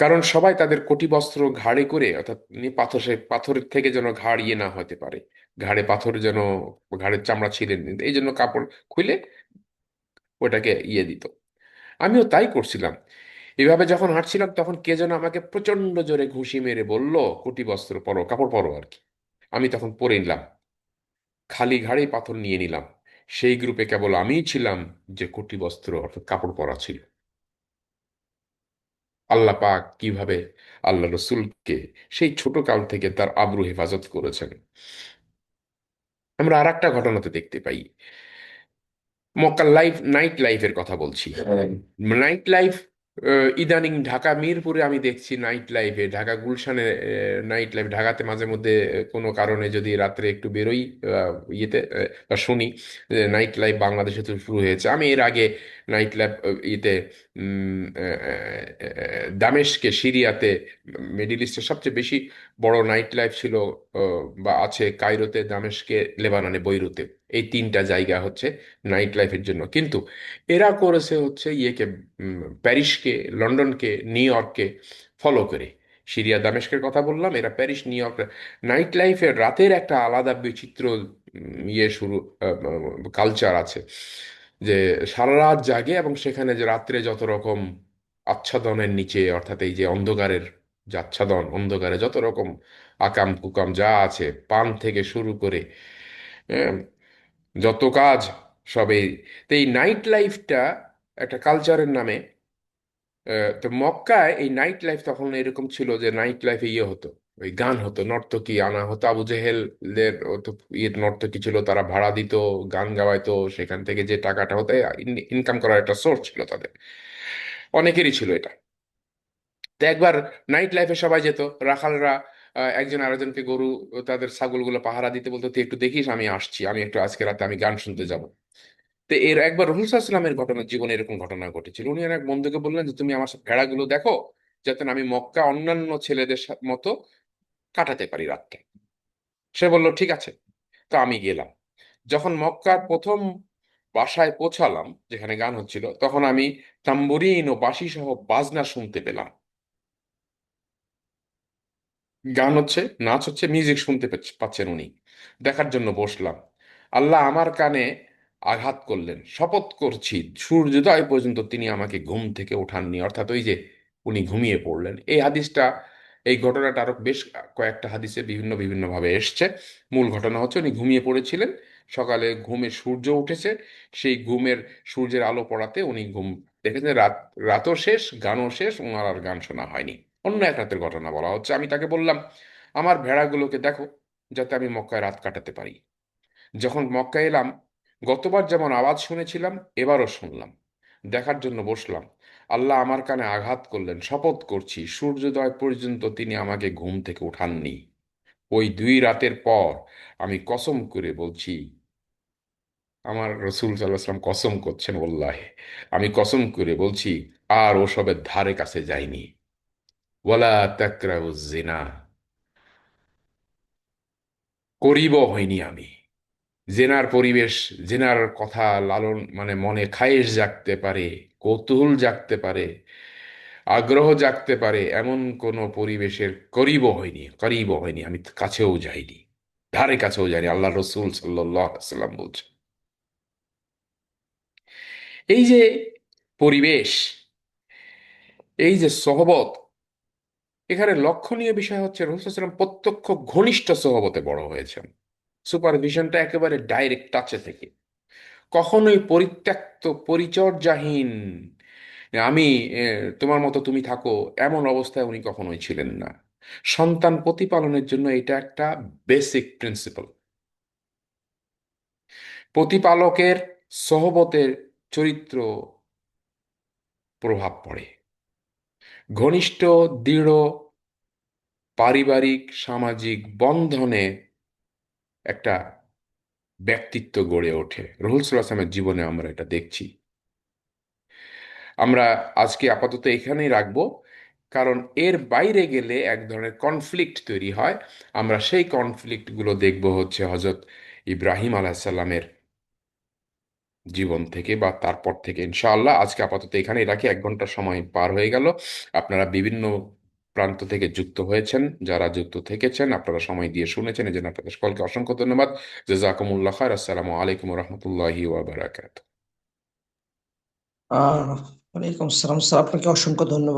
কারণ সবাই তাদের কটি বস্ত্র ঘাড়ে করে, অর্থাৎ পাথর, সে পাথরের থেকে যেন ঘাড় ইয়ে না হতে পারে, ঘাড়ে পাথর যেন, ঘাড়ের চামড়া ছিঁড়ে নিত, এই জন্য কাপড় খুলে ওটাকে ইয়ে দিত। আমিও তাই করছিলাম। এভাবে যখন হাঁটছিলাম তখন কে যেন আমাকে প্রচন্ড জোরে ঘুষি মেরে বলল, কটি বস্ত্র পরো, কাপড় পরো আর কি। আমি তখন পরে নিলাম, খালি ঘাড়ে পাথর নিয়ে নিলাম। সেই গ্রুপে কেবল আমিই ছিলাম যে কটি বস্ত্র অর্থাৎ কাপড় পরা ছিল। আল্লাহ পাক কিভাবে আল্লাহ রসুলকে সেই ছোট কাল থেকে তার আবরু হেফাজত করেছেন। আমরা আর একটা ঘটনাতে দেখতে পাই, মক্কার নাইট লাইফের কথা বলছি। নাইট লাইফ, ইদানিং ঢাকা মিরপুরে আমি দেখছি নাইট লাইফে, ঢাকা গুলশানে নাইট লাইফ, ঢাকাতে মাঝে মধ্যে কোনো কারণে যদি রাত্রে একটু বেরোই, ইয়েতে বা শুনি নাইট লাইফ বাংলাদেশে তো শুরু হয়েছে। আমি এর আগে নাইট লাইফ ইয়েতে দামেস্কে, সিরিয়াতে, মিডিল ইস্টের সবচেয়ে বেশি বড় নাইট লাইফ ছিল বা আছে কায়রোতে, দামেস্কে, লেবাননে, বৈরুতে। এই 3টা জায়গা হচ্ছে নাইট লাইফের জন্য। কিন্তু এরা করেছে হচ্ছে ইয়েকে, প্যারিসকে, লন্ডনকে, নিউ ইয়র্ককে ফলো করে। সিরিয়া দামেস্কের কথা বললাম, এরা প্যারিস, নিউ ইয়র্ক। নাইট লাইফের রাতের একটা আলাদা বিচিত্র ইয়ে শুরু, কালচার আছে, যে সারা রাত জাগে এবং সেখানে যে রাত্রে যত রকম আচ্ছাদনের নিচে, অর্থাৎ এই যে অন্ধকারের যে আচ্ছাদন, অন্ধকারে যত রকম আকাম কুকাম যা আছে, পান থেকে শুরু করে আহ, যত কাজ সবই। তো এই নাইট লাইফটা একটা কালচারের নামে, তো মক্কায় এই নাইট লাইফ তখন এরকম ছিল যে নাইট লাইফে ইয়ে হতো, ওই গান হতো, নর্তকী আনা হতো। আবু জেহেলের তো ইয়ে নর্তকী ছিল, তারা ভাড়া দিত, গান গাওয়াইতো, সেখান থেকে যে টাকাটা হতো ইনকাম করার একটা সোর্স ছিল তাদের, অনেকেরই ছিল এটা। তো একবার নাইট লাইফে সবাই যেত, রাখালরা একজন আরেকজনকে গরু, তাদের ছাগলগুলো পাহারা দিতে বলতো, তুই একটু দেখিস, আমি আসছি, আমি একটু আজকে রাতে আমি গান শুনতে যাব। তো এর একবার রসুল সাল্লাল্লাহু আলাইহি ওয়াসাল্লামের ঘটনা, জীবনে এরকম ঘটনা ঘটেছিল। উনি আর এক বন্ধুকে বললেন যে তুমি আমার ভেড়াগুলো দেখো, যাতে না আমি মক্কা অন্যান্য ছেলেদের মতো কাটাতে পারি রাতটা। সে বলল ঠিক আছে। তো আমি গেলাম, যখন মক্কার প্রথম বাসায় পৌঁছালাম যেখানে গান হচ্ছিল, তখন আমি তাম্বুরিন ও বাঁশি সহ বাজনা শুনতে পেলাম। গান হচ্ছে, নাচ হচ্ছে, মিউজিক শুনতে পাচ্ছেন উনি। দেখার জন্য বসলাম। আল্লাহ আমার কানে আঘাত করলেন, শপথ করছি সূর্যোদয় পর্যন্ত তিনি আমাকে ঘুম থেকে ওঠাননি। অর্থাৎ ওই যে উনি ঘুমিয়ে পড়লেন। এই হাদিসটা, এই ঘটনাটা আরো বেশ কয়েকটা হাদিসে বিভিন্ন বিভিন্ন ভাবে এসছে। মূল ঘটনা হচ্ছে উনি ঘুমিয়ে পড়েছিলেন, সকালে ঘুমে সূর্য উঠেছে, সেই ঘুমের সূর্যের আলো পড়াতে উনি ঘুম দেখেছেন। রাতও শেষ, গানও শেষ, ওনার আর গান শোনা হয়নি। অন্য এক রাতের ঘটনা বলা হচ্ছে। আমি তাকে বললাম, আমার ভেড়াগুলোকে দেখো, যাতে আমি মক্কায় রাত কাটাতে পারি। যখন মক্কায় এলাম, গতবার যেমন আওয়াজ শুনেছিলাম এবারও শুনলাম। দেখার জন্য বসলাম। আল্লাহ আমার কানে আঘাত করলেন, শপথ করছি সূর্যোদয় পর্যন্ত তিনি আমাকে ঘুম থেকে উঠাননি। ওই 2 রাতের পর আমি কসম করে বলছি, আমার রসুল সাল্লাহ সাল্লাম কসম করছেন, ওল্লাহে আমি কসম করে বলছি, আর ওসবের ধারে কাছে যাইনি। ওয়ালা তাকরাবুজ জিনা, করিব হইনি আমি। জেনার পরিবেশ, জেনার কথা লালন মানে মনে খায়েশ জাগতে পারে, কৌতূহল জাগতে পারে, আগ্রহ জাগতে পারে, এমন কোন পরিবেশের করিব হয়নি, আমি কাছেও যাইনি, ধারে কাছেও যাইনি। আল্লাহ রসুল সাল্লাহ সাল্লাম বলছে। এই যে পরিবেশ, এই যে সহবত, এখানে লক্ষণীয় বিষয় হচ্ছে রসুল সাল্লাম প্রত্যক্ষ ঘনিষ্ঠ সহবতে বড় হয়েছেন। সুপারভিশনটা একেবারে ডাইরেক্ট টাচে থেকে, কখনোই পরিত্যক্ত পরিচর্যাহীন আমি তোমার মতো তুমি থাকো এমন অবস্থায় উনি কখনোই ছিলেন না। সন্তান প্রতিপালনের জন্য এটা একটা বেসিক প্রিন্সিপাল। প্রতিপালকের সহবতের চরিত্র প্রভাব পড়ে। ঘনিষ্ঠ দৃঢ় পারিবারিক সামাজিক বন্ধনে একটা ব্যক্তিত্ব গড়ে ওঠে। রাসূল সাল্লাল্লাহু আলাইহি ওয়াসাল্লামের জীবনে আমরা এটা দেখছি। আমরা আজকে আপাতত এখানেই রাখবো, কারণ এর বাইরে গেলে এক ধরনের কনফ্লিক্ট তৈরি হয়। আমরা সেই কনফ্লিক্টগুলো দেখব হচ্ছে হজরত ইব্রাহিম আলাইসাল্লামের জীবন থেকে বা তারপর থেকে। ইনশাআল্লাহ আজকে আপাতত এখানেই রাখি, 1 ঘন্টা সময় পার হয়ে গেল। আপনারা বিভিন্ন প্রান্ত থেকে যুক্ত হয়েছেন, যারা যুক্ত থেকেছেন, আপনারা সময় দিয়ে শুনেছেন, এজন্য আপনাদের সকলকে অসংখ্য ধন্যবাদ। জাযাকুমুল্লাহ খায়র। আসসালামু আলাইকুম রহমতুল্লাহি ওয়া বারাকাতুহু। আহ ওয়ালাইকুম আসসালাম স্যার, আপনাকে অসংখ্য ধন্যবাদ।